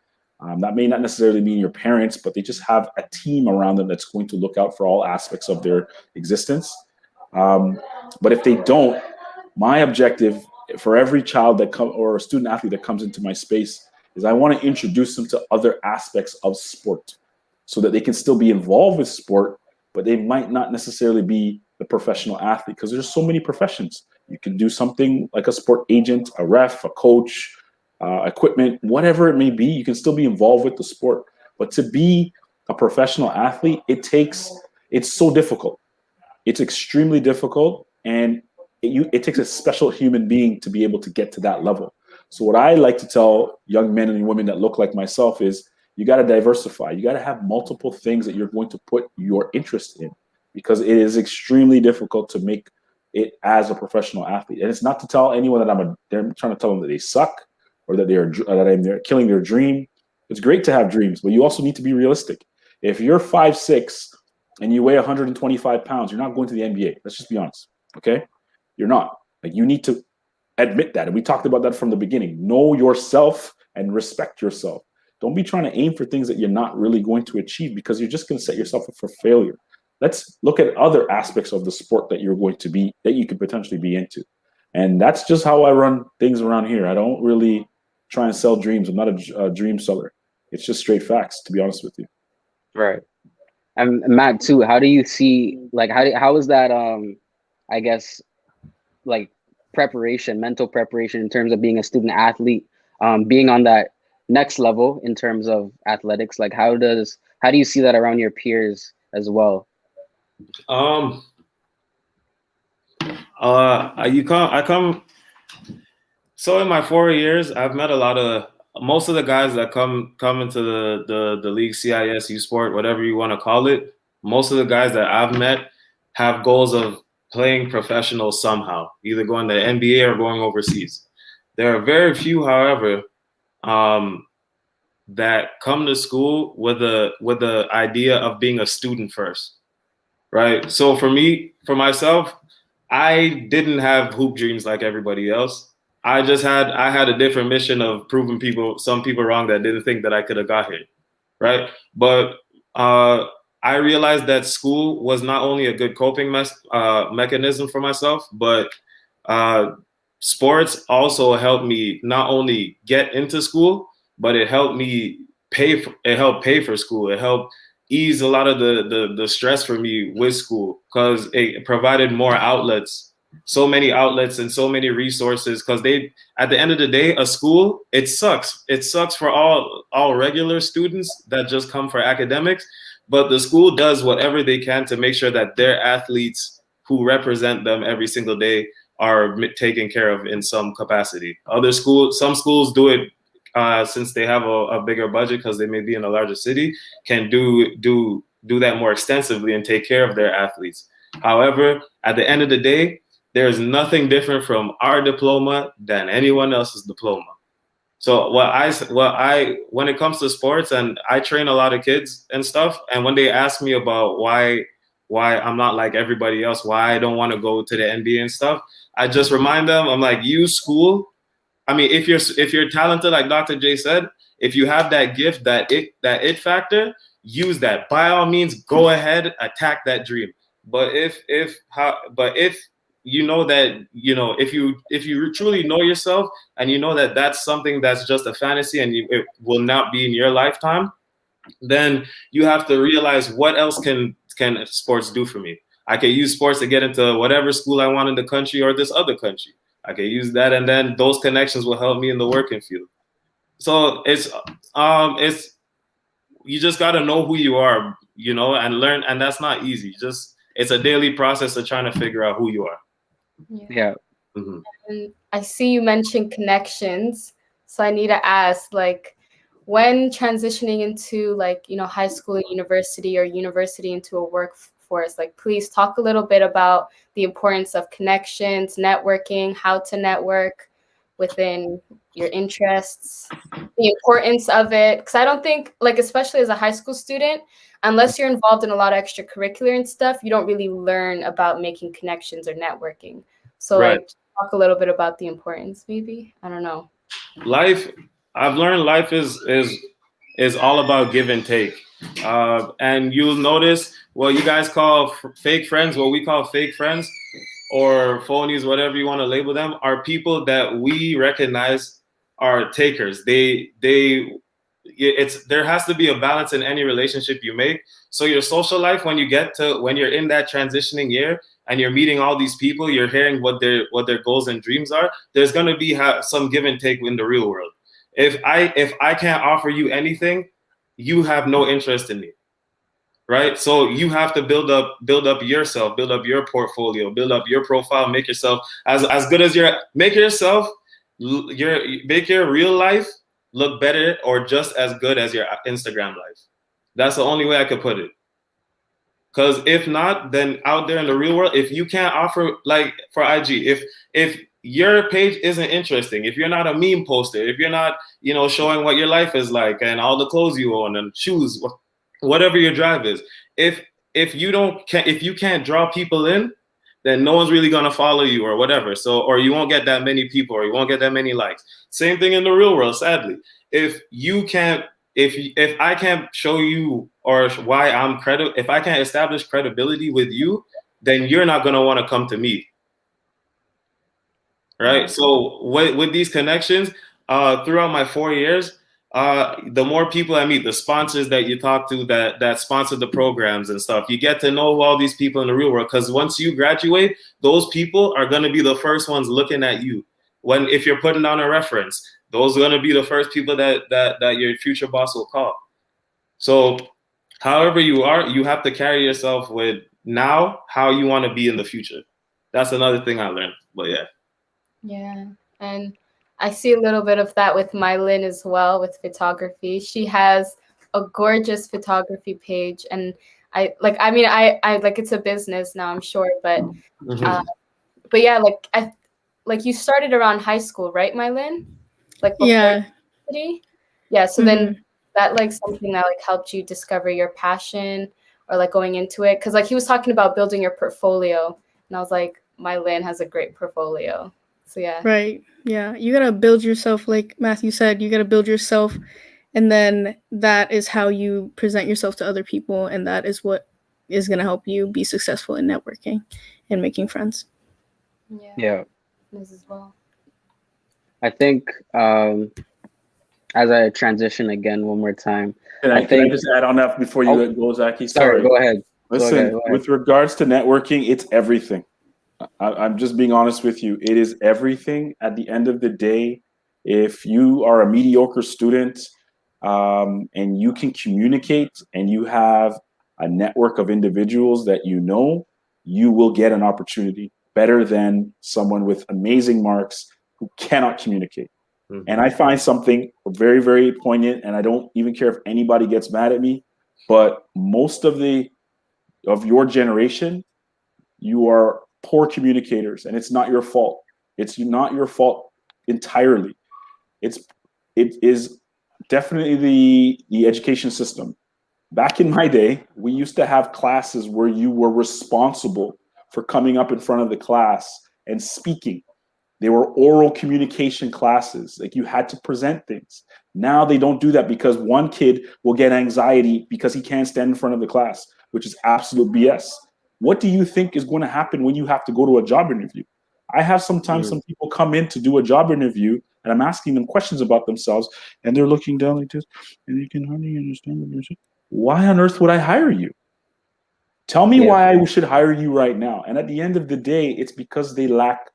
That may not necessarily mean your parents, but they just have a team around them that's going to look out for all aspects of their existence. But if they don't, my objective for every child or a student athlete that comes into my space is I want to introduce them to other aspects of sport so that they can still be involved with sport, but they might not necessarily be the professional athlete, because there's so many professions. You can do something like a sport agent, a ref, a coach, equipment, whatever it may be. You can still be involved with the sport, but to be a professional athlete, it's so difficult. It's extremely difficult, and it takes a special human being to be able to get to that level. So what I like to tell young men and women that look like myself is you got to diversify. You got to have multiple things that you're going to put your interest in, because it is extremely difficult to make it as a professional athlete. And it's not to tell anyone that they're trying to tell them that they suck or that they're killing their dream. It's great to have dreams, but you also need to be realistic. If you're 5'6" and you weigh 125 pounds, you're not going to the NBA. Let's just be honest, okay? You're not. Like, you need to admit that. And we talked about that from the beginning. Know yourself and respect yourself. Don't be trying to aim for things that you're not really going to achieve, because you're just going to set yourself up for failure. Let's look at other aspects of the sport that that you could potentially be into. And that's just how I run things around here. I don't really try and sell dreams. I'm not a dream seller. It's just straight facts, to be honest with you. Right. And Matt too, how do you see, like, how is that, I guess, like, mental preparation in terms of being a student athlete, being on that next level in terms of athletics? Like, how do you see that around your peers as well? So in my 4 years, I've met most of the guys that come into the league, CIS, U Sport, whatever you want to call it. Most of the guys that I've met have goals of playing professional somehow, either going to the NBA or going overseas. There are very few, however, that come to school with the idea of being a student first, right? So for myself, I didn't have hoop dreams like everybody else. I had a different mission of proving some people wrong that didn't think that I could have got here, right? But I realized that school was not only a good coping mechanism for myself, but sports also helped me not only get into school, but it helped me pay for school. It helped ease a lot of the stress for me with school, because it provided more outlets, so many outlets and so many resources. Because at the end of the day, a school, it sucks. It sucks for all regular students that just come for academics, but the school does whatever they can to make sure that their athletes who represent them every single day are taken care of in some capacity. Some schools do it since they have a bigger budget, because they may be in a larger city, can do that more extensively and take care of their athletes. However, at the end of the day, there's nothing different from our diploma than anyone else's diploma. So when it comes to sports, and I train a lot of kids and stuff, and when they ask me about why I'm not like everybody else, why I don't want to go to the NBA and stuff, I just remind them, I'm like, use school. I mean, if you're talented, like Dr. J said, if you have that gift, that it factor, use that. By all means, go ahead, attack that dream. But if you know that, if you truly know yourself, and you know that that's something that's just a fantasy and it will not be in your lifetime, then you have to realize, what else can sports do for me? I could use sports to get into whatever school I want in the country or this other country. I could use that, and then those connections will help me in the working field. So it's you just got to know who you are, you know, and learn. And that's not easy. It's a daily process of trying to figure out who you are. Yeah. Mm-hmm. And I see you mentioned connections. So I need to ask, like, when transitioning into, like, you know, high school and university, or university into a workforce, like, please talk a little bit about the importance of connections, networking, how to network within your interests, the importance of it. Because I don't think, like, especially as a high school student, unless you're involved in a lot of extracurricular and stuff, you don't really learn about making connections or networking. So Right. like, talk a little bit about the importance, maybe. I don't know. I've learned life is all about give and take. And you'll notice what you guys call fake friends, what we call fake friends, or phonies, whatever you want to label them, are people that we recognize are takers. There has to be a balance in any relationship you make. So your social life, when you're in that transitioning year and you're meeting all these people, you're hearing what their goals and dreams are, there's going to be some give and take in the real world. If I can't offer you anything, you have no interest in me. Right? So you have to build up yourself, build up your portfolio, build up your profile, make yourself as good as make your real life look better or just as good as your Instagram life. That's the only way I could put it. Because if not, then out there in the real world, if you can't offer, like for IG, if your page isn't interesting, if you're not a meme poster, if you're not, you know, showing what your life is like and all the clothes you own and shoes, whatever your drive is, if you can't draw people in, then no one's really gonna follow you or whatever. So, or you won't get that many people, or you won't get that many likes. Same thing in the real world, sadly. If I can't show you or why I'm credible, if I can't establish credibility with you, then you're not gonna want to come to me. Right? So with these connections, throughout my 4 years, the more people I meet, the sponsors that you talk to that sponsor the programs and stuff, you get to know all these people in the real world. Because once you graduate, those people are going to be the first ones looking at you. If you're putting down a reference, those are going to be the first people that your future boss will call. So however you are, you have to carry yourself with now how you want to be in the future. That's another thing I learned. But yeah. Yeah. And I see a little bit of that with Mylin as well, with photography. She has a gorgeous photography page, and I like it's a business now, I'm sure, but yeah, like you started around high school, right, Mylin? Like before university? Yeah. So then that like something that like helped you discover your passion or like going into it, because like he was talking about building your portfolio, and I was like, Mylin has a great portfolio. So yeah. Right. Yeah. You got to build yourself. Like Matthew said, you got to build yourself. And then that is how you present yourself to other people. And that is what is going to help you be successful in networking and making friends. Yeah. This as well. I think as I transition again one more time. Can I just add on that before you go, Zaki? Sorry, go ahead. Listen, go ahead. With regards to networking, it's everything. I'm just being honest with you. It is everything. At the end of the day, if you are a mediocre student and you can communicate and you have a network of individuals that you know, you will get an opportunity better than someone with amazing marks who cannot communicate. Mm-hmm. And I find something very, very poignant, and I don't even care if anybody gets mad at me, but most of your generation, you are poor communicators, and it's not your fault. It's not your fault entirely. It is definitely the education system. Back in my day, we used to have classes where you were responsible for coming up in front of the class and speaking. They were oral communication classes. Like, you had to present things. Now they don't do that because one kid will get anxiety because he can't stand in front of the class, which is absolute BS. What do you think is going to happen when you have to go to a job interview? I have sometimes some people come in to do a job interview, and I'm asking them questions about themselves, and they're looking down like this, and you can hardly understand what you're saying. Why on earth would I hire you? Tell me Yeah. why I should hire you right now. And at the end of the day, it's because they lack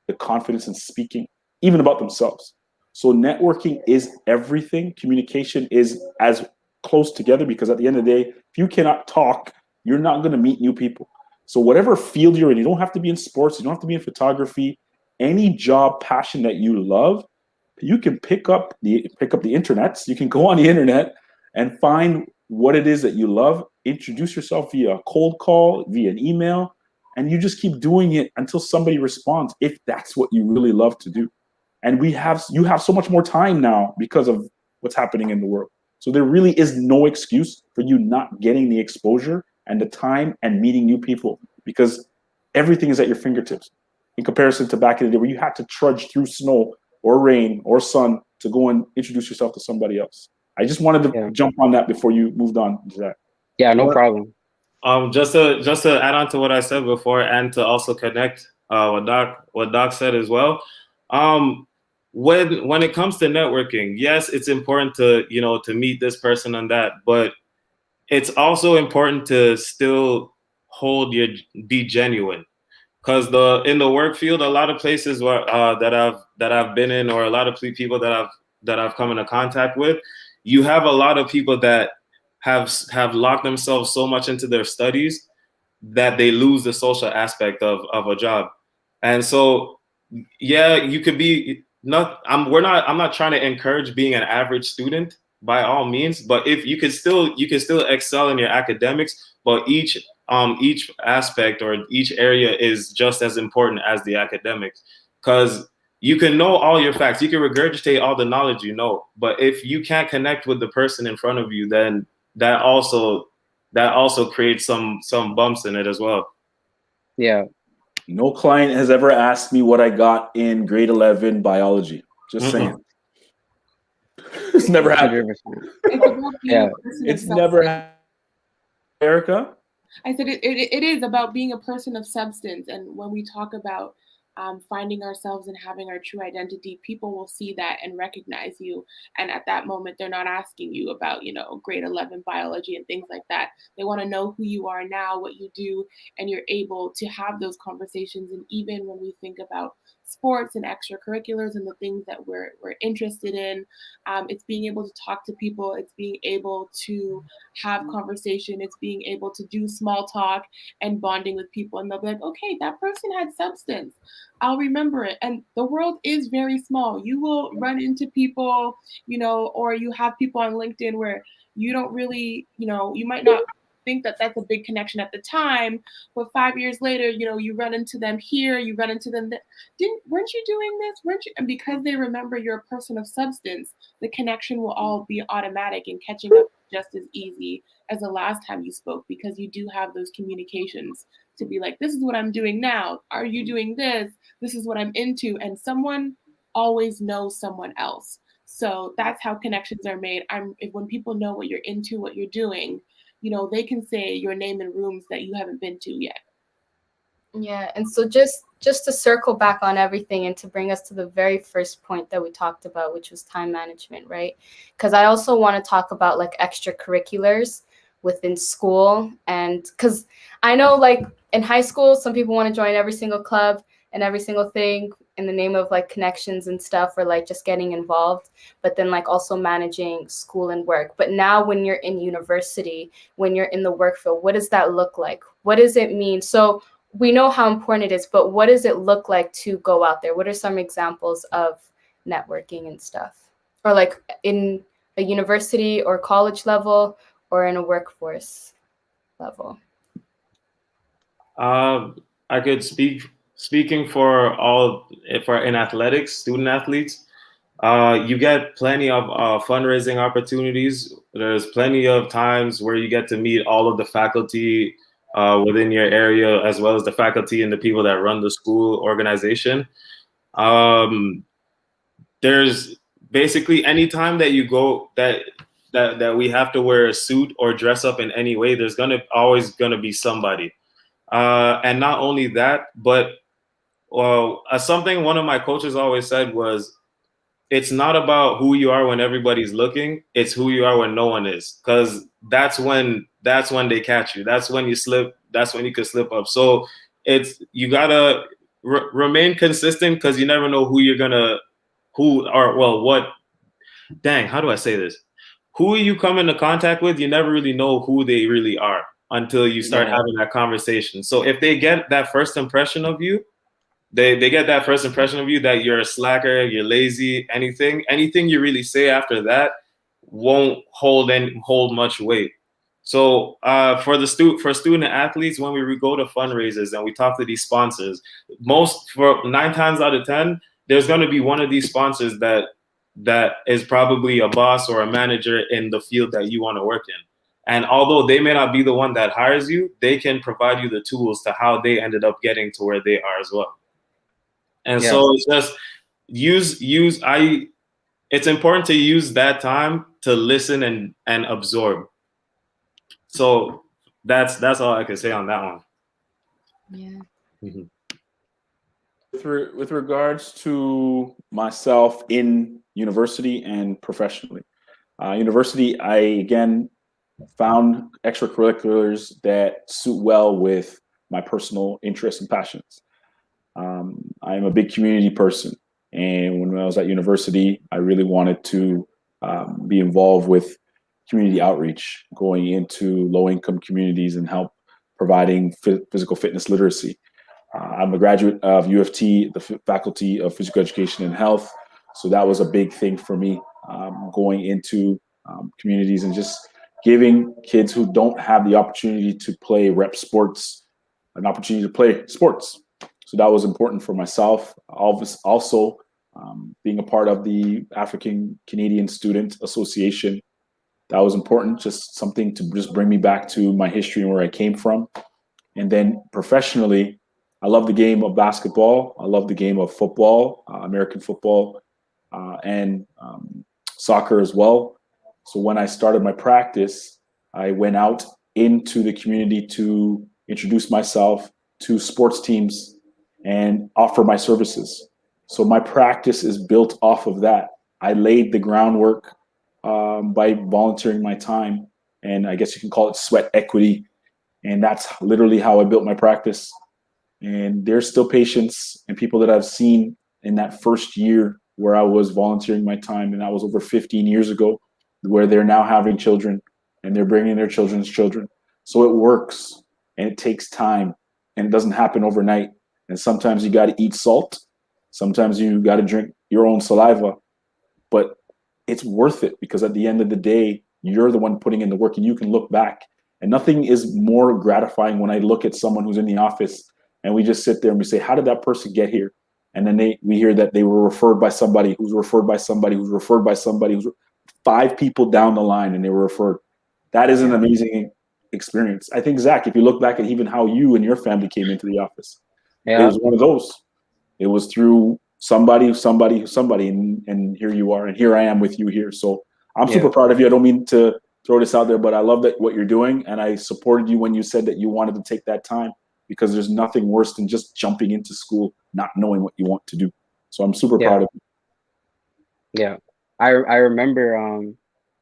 the confidence in speaking, even about themselves. So networking is everything. Communication is as close together, because at the end of the day, if you cannot talk, you're not going to meet new people. So whatever field you're in, you don't have to be in sports, you don't have to be in photography, any job passion that you love, you can pick up the internet. You can go on the internet and find what it is that you love, introduce yourself via a cold call, via an email, and you just keep doing it until somebody responds, if that's what you really love to do. And you have so much more time now because of what's happening in the world. So there really is no excuse for you not getting the exposure and the time and meeting new people, because everything is at your fingertips in comparison to back in the day where you had to trudge through snow or rain or sun to go and introduce yourself to somebody else. I just wanted to jump on that before you moved on to that. Yeah, no problem. Just to add on to what I said before, and to also connect what Doc said as well. When it comes to networking, yes, it's important to meet this person and that, but it's also important to still be genuine, because in the work field, a lot of places where that I've been in, or a lot of people that I've come into contact with, you have a lot of people that have locked themselves so much into their studies that they lose the social aspect of a job. And so, yeah, you could be I'm not trying to encourage being an average student by all means, but if you can still excel in your academics, but each aspect or each area is just as important as the academics, because you can know all your facts, you can regurgitate all the knowledge you know, but if you can't connect with the person in front of you, then that also creates some bumps in it as well. Yeah. No client has ever asked me what I got in grade 11 biology. Just saying. It's never happened. Yeah. It's never happened. Erica? I said it is about being a person of substance. And when we talk about finding ourselves and having our true identity, people will see that and recognize you. And at that moment, they're not asking you about, grade 11 biology and things like that. They want to know who you are now, what you do, and you're able to have those conversations. And even when we think about sports and extracurriculars and the things that we're interested in, it's being able to talk to people, it's being able to have conversation, it's being able to do small talk and bonding with people, and they'll be like, okay, that person had substance, I'll remember it. And the world is very small. You will run into people, or you have people on LinkedIn where you don't really, you might not think that that's a big connection at the time, but 5 years later, you run into them here, you run into them weren't you doing this, weren't you? And because they remember you're a person of substance, the connection will all be automatic, and catching up just as easy as the last time you spoke, because you do have those communications to be like, this is what I'm doing now, are you doing this, this is what I'm into, and someone always knows someone else. So that's how connections are made. When people know what you're into, what you're doing, they can say your name in rooms that you haven't been to yet. Yeah, and so just to circle back on everything and to bring us to the very first point that we talked about, which was time management, right? Because I also want to talk about like extracurriculars within school, and because I know like in high school, some people want to join every single club and every single thing in the name of like connections and stuff, or like just getting involved, but then like also managing school and work. But now when you're in university, when you're in the work field, what does that look like? What does it mean? So we know how important it is, but what does it look like to go out there? What are some examples of networking and stuff? Or like in a university or college level, or in a workforce level? I could speaking for in athletics, student athletes, you get plenty of fundraising opportunities. There's plenty of times where you get to meet all of the faculty within your area, as well as the faculty and the people that run the school organization. There's basically any time that you go that we have to wear a suit or dress up in any way, there's always gonna be somebody. And not only that, but something one of my coaches always said was, it's not about who you are when everybody's looking. It's who you are when no one is, because that's when they catch you. That's when you slip. That's when you could slip up. So you gotta remain consistent, because you never know what. Dang, how do I say this? Who you come into contact with, you never really know who they really are until you start having that conversation. So if they get that first impression of you, they get that first impression of you that you're a slacker, you're lazy, anything you really say after that won't hold much weight. So for student athletes, when we go to fundraisers and we talk to these sponsors, for 9 times out of 10, there's going to be one of these sponsors that is probably a boss or a manager in the field that you want to work in. And although they may not be the one that hires you, they can provide you the tools to how they ended up getting to where they are as well. And so it's just it's important to use that time to listen and absorb. So that's all I can say on that one. Yeah. Mm-hmm. With regards to myself in university and professionally, university, I again found extracurriculars that suit well with my personal interests and passions. I'm a big community person, and when I was at university, I really wanted to be involved with community outreach, going into low-income communities and help providing physical fitness literacy. I'm a graduate of U of T, the Faculty of Physical Education and Health, so that was a big thing for me, going into communities and just giving kids who don't have the opportunity to play rep sports an opportunity to play sports. So that was important for myself. Also, being a part of the African Canadian Student Association, that was important, just something to just bring me back to my history and where I came from. And then professionally, I love the game of basketball. I love the game of football, American football, and soccer as well. So when I started my practice, I went out into the community to introduce myself to sports teams and offer my services. So my practice is built off of that. I laid the groundwork by volunteering my time, and I guess you can call it sweat equity. And that's literally how I built my practice. And there's still patients and people that I've seen in that first year where I was volunteering my time, and that was over 15 years ago, where they're now having children and they're bringing their children's children. So it works, and it takes time, and it doesn't happen overnight. And sometimes you got to eat salt. Sometimes you got to drink your own saliva, but it's worth it, because at the end of the day, you're the one putting in the work, and you can look back. And nothing is more gratifying when I look at someone who's in the office and we just sit there and we say, how did that person get here? And then we hear that they were referred by somebody who's referred by somebody who's referred by somebody who's 5 people down the line, and they were referred. That is an amazing experience. I think, Zach, if you look back at even how you and your family came into the office, it was one of those. It was through somebody, and here you are, and here I am with you here. So I'm super proud of you. I don't mean to throw this out there, but I love that what you're doing, and I supported you when you said that you wanted to take that time, because there's nothing worse than just jumping into school not knowing what you want to do. So I'm super proud of you. Yeah, I remember.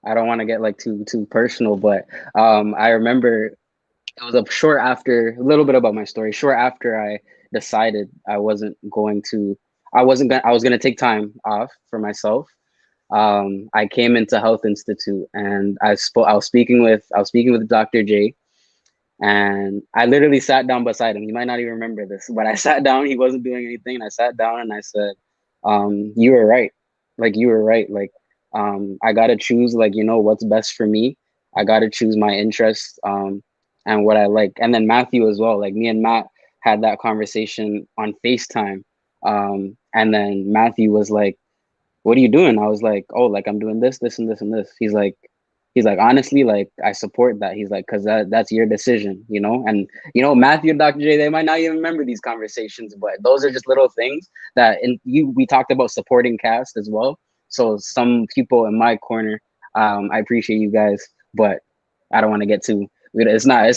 I don't want to get like too personal, but I remember it was a little bit about my story. Short after I decided I was going to take time off for myself. I came into Health Institute, and I was speaking with Dr. J, and I literally sat down beside him. You might not even remember this, but I sat down. He wasn't doing anything, and I sat down and I said, "You were right. You were right. I gotta choose, what's best for me. I gotta choose my interests, and what I like." And then Matthew as well. Like, me and Matt had that conversation on FaceTime, and then Matthew was like, "What are you doing?" I was like, "Oh, I'm doing this, this, and this, and this." He's like, "Honestly, I support that." He's like, "Cause that's your decision, you know." And Matthew and Dr. J, they might not even remember these conversations, but those are just little things that we talked about supporting cast as well. So some people in my corner, I appreciate you guys, but I don't want to get too. It's not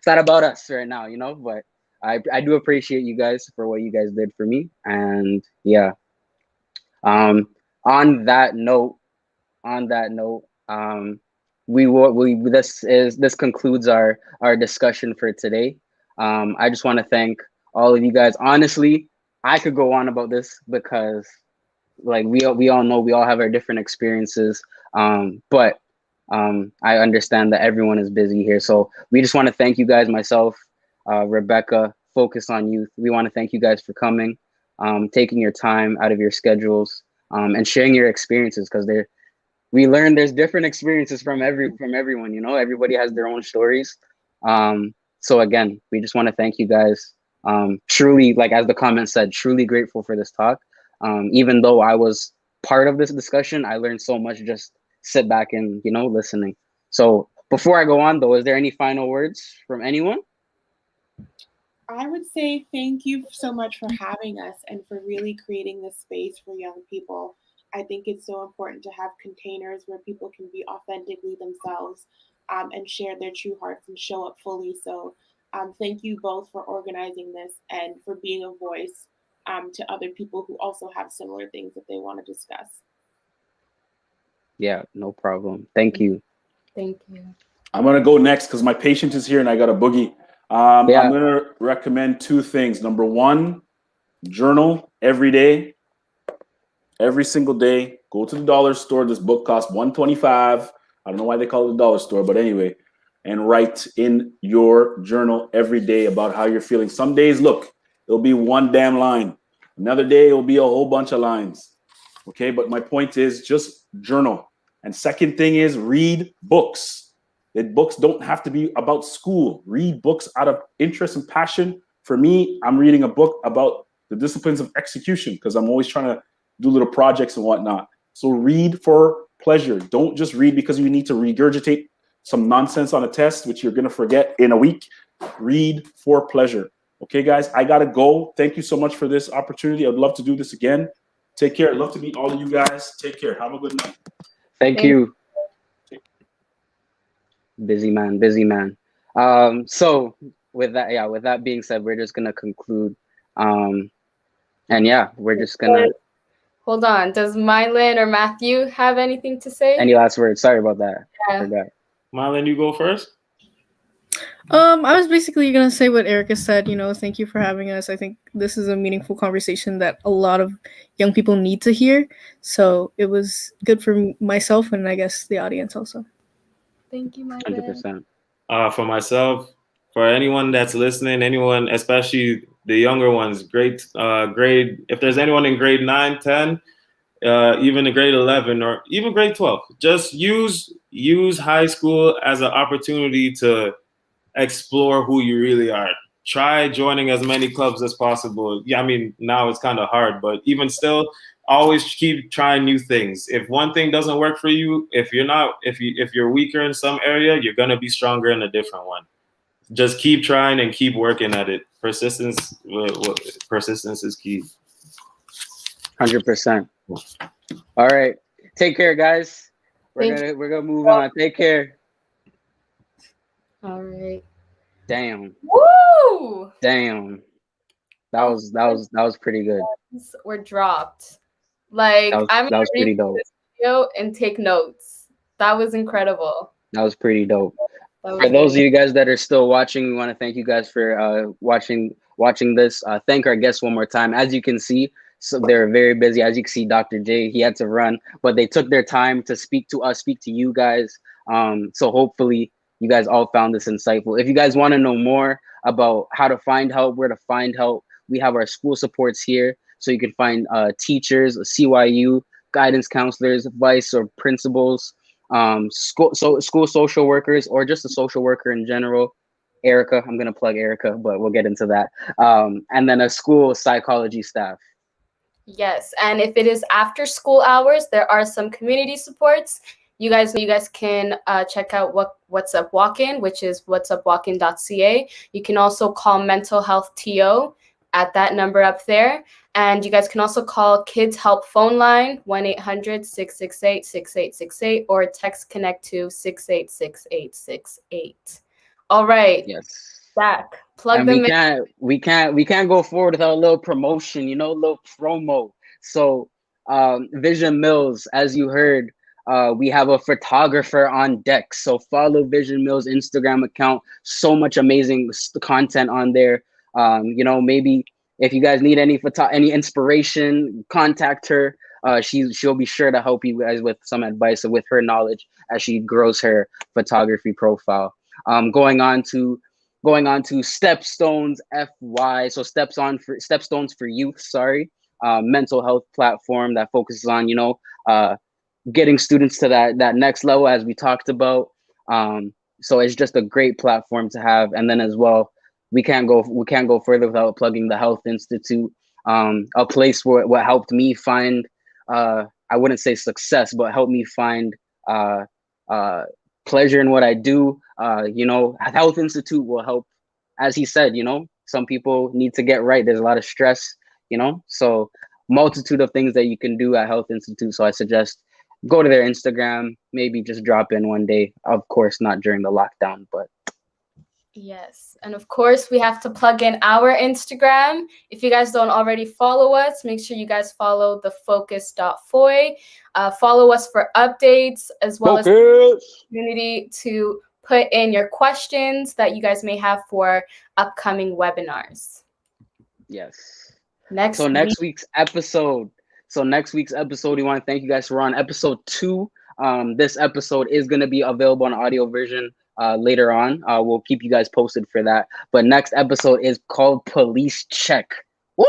about us right now, But I do appreciate you guys for what you guys did for me, and yeah. On that note, this concludes our discussion for today. I just want to thank all of you guys. Honestly, I could go on about this because like we all know we all have our different experiences. But I understand that everyone is busy here. So we just want to thank you guys, myself, Rebecca, Focus on Youth. We want to thank you guys for coming, taking your time out of your schedules, and sharing your experiences, because we learned there's different experiences from everyone, you know, everybody has their own stories. So again, we just want to thank you guys. Truly, like as the comment said, truly grateful for this talk. Even though I was part of this discussion, I learned so much just sit back and, you know, listening. So before I go on though, is there any final words from anyone? I would say thank you so much for having us and for really creating this space for young people. I think it's so important to have containers where people can be authentically themselves, and share their true hearts and show up fully. So thank you both for organizing this and for being a voice to other people who also have similar things that they want to discuss. Yeah, no problem. Thank you. Thank you. I'm gonna go next because my patient is here and I got a boogie. Yeah. I'm gonna recommend two things. Number one, journal every day, every single day. Go to the dollar store. This book costs $1.25. I don't know why they call it the dollar store, but anyway, and write in your journal every day about how you're feeling. Some days, look, it'll be one damn line. Another day, it'll be a whole bunch of lines. Okay, but my point is just journal. And second thing is read books. That books don't have to be about school. Read books out of interest and passion. For me, I'm reading a book about the disciplines of execution because I'm always trying to do little projects and whatnot. So read for pleasure. Don't just read because you need to regurgitate some nonsense on a test, which you're going to forget in a week. Read for pleasure. Okay, guys, I got to go. Thank you so much for this opportunity. I'd love to do this again. Take care. I'd love to meet all of you guys. Take care. Have a good night. Thank you. Busy man. So with that being said, we're just gonna conclude. And yeah, we're just gonna hold on. Does Mylan or Matthew have anything to say? Any last words? Sorry about that. Yeah. I forgot. Mylan, you go first. I was basically gonna say what Erica said. You know, thank you for having us. I think this is a meaningful conversation that a lot of young people need to hear. So it was good for myself and I guess the audience also. Thank you, Mylan. 100%. For myself, for anyone that's listening, anyone, especially the younger ones, grade. If there's anyone in grade 9, 10, even in grade 11 or even grade 12, just use high school as an opportunity to explore who you really are. Try joining as many clubs as possible. Yeah, I mean, now it's kind of hard, but even still, always keep trying new things. If one thing doesn't work for you, if you're weaker in some area, you're gonna be stronger in a different one. Just keep trying and keep working at it. Persistence is key. 100%. All right. Take care, guys. We're gonna move on. Take care. All right. Damn. Woo! Damn. That was pretty good. Were dropped. Like that was pretty dope. This video and take notes. That was incredible. That was pretty dope. For those of you guys that are still watching, we want to thank you guys for watching this. Thank our guests one more time. As you can see, so they're very busy. As you can see, Dr. J, he had to run, but they took their time to speak to us, speak to you guys. So hopefully you guys all found this insightful. If you guys want to know more about how to find help, where to find help, we have our school supports here. So you can find teachers, CYU, guidance counselors, vice or principals, school social workers, or just a social worker in general. Erica, I'm going to plug Erica, but we'll get into that. And then a school psychology staff. Yes, and if it is after school hours, there are some community supports. You guys can check out What's Up Walk-In, which is whatsupwalkin.ca. You can also call Mental Health TO at that number up there. And you guys can also call Kids Help phone line, 1-800-668-6868, or text Connect to 686868. All right. Yes. Zach, plug and them in. We can't go forward without a little promotion, a little promo. So Vision Mills, as you heard, we have a photographer on deck. So follow Vision Mills Instagram account. So much amazing content on there. You know, maybe if you guys need any any inspiration, contact her. She'll be sure to help you guys with some advice with her knowledge as she grows her photography profile. Going on to Stepstones FY, so Stepstones for Youth. Sorry, mental health platform that focuses on getting students to that next level, as we talked about. So it's just a great platform to have. And then as well, we can't go further without plugging the Health Institute, a place where what helped me find I wouldn't say success, but helped me find pleasure in what I do. Health Institute will help, as he said. Some people need to get right. There's a lot of stress. So multitude of things that you can do at Health Institute. So I suggest go to their Instagram, maybe just drop in one day. Of course, not during the lockdown, but. Yes. And of course, we have to plug in our Instagram. If you guys don't already follow us, make sure you guys follow the focus.foy. Follow us for updates, as well as the community to put in your questions that you guys may have for upcoming webinars. Yes. Next week's episode. We want to thank you guys for on episode 2. This episode is going to be available on audio version later on. We'll keep you guys posted for that. But next episode is called Police Check. Woo!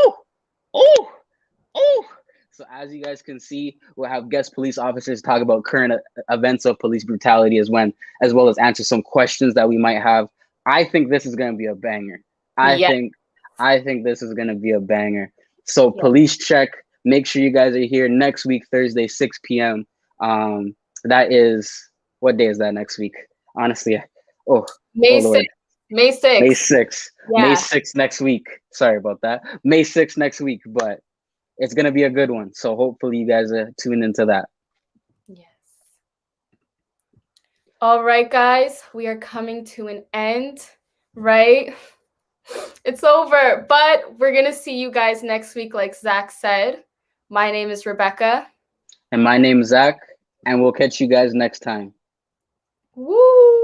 Oh! So as you guys can see, we'll have guest police officers talk about current events of police brutality as well as answer some questions that we might have. I think this is going to be a banger. I think this is going to be a banger. So Police Check. Make sure you guys are here next week, Thursday, 6 p.m. That is, what day is that next week? Honestly, May 6th. May 6th. May 6th. Yeah. May 6th next week. Sorry about that. May 6th next week, but it's going to be a good one. So hopefully you guys are tuned into that. Yes. All right, guys, we are coming to an end, right? It's over, but we're going to see you guys next week, like Zach said. My name is Rebecca. And my name is Zach, and we'll catch you guys next time. Woo!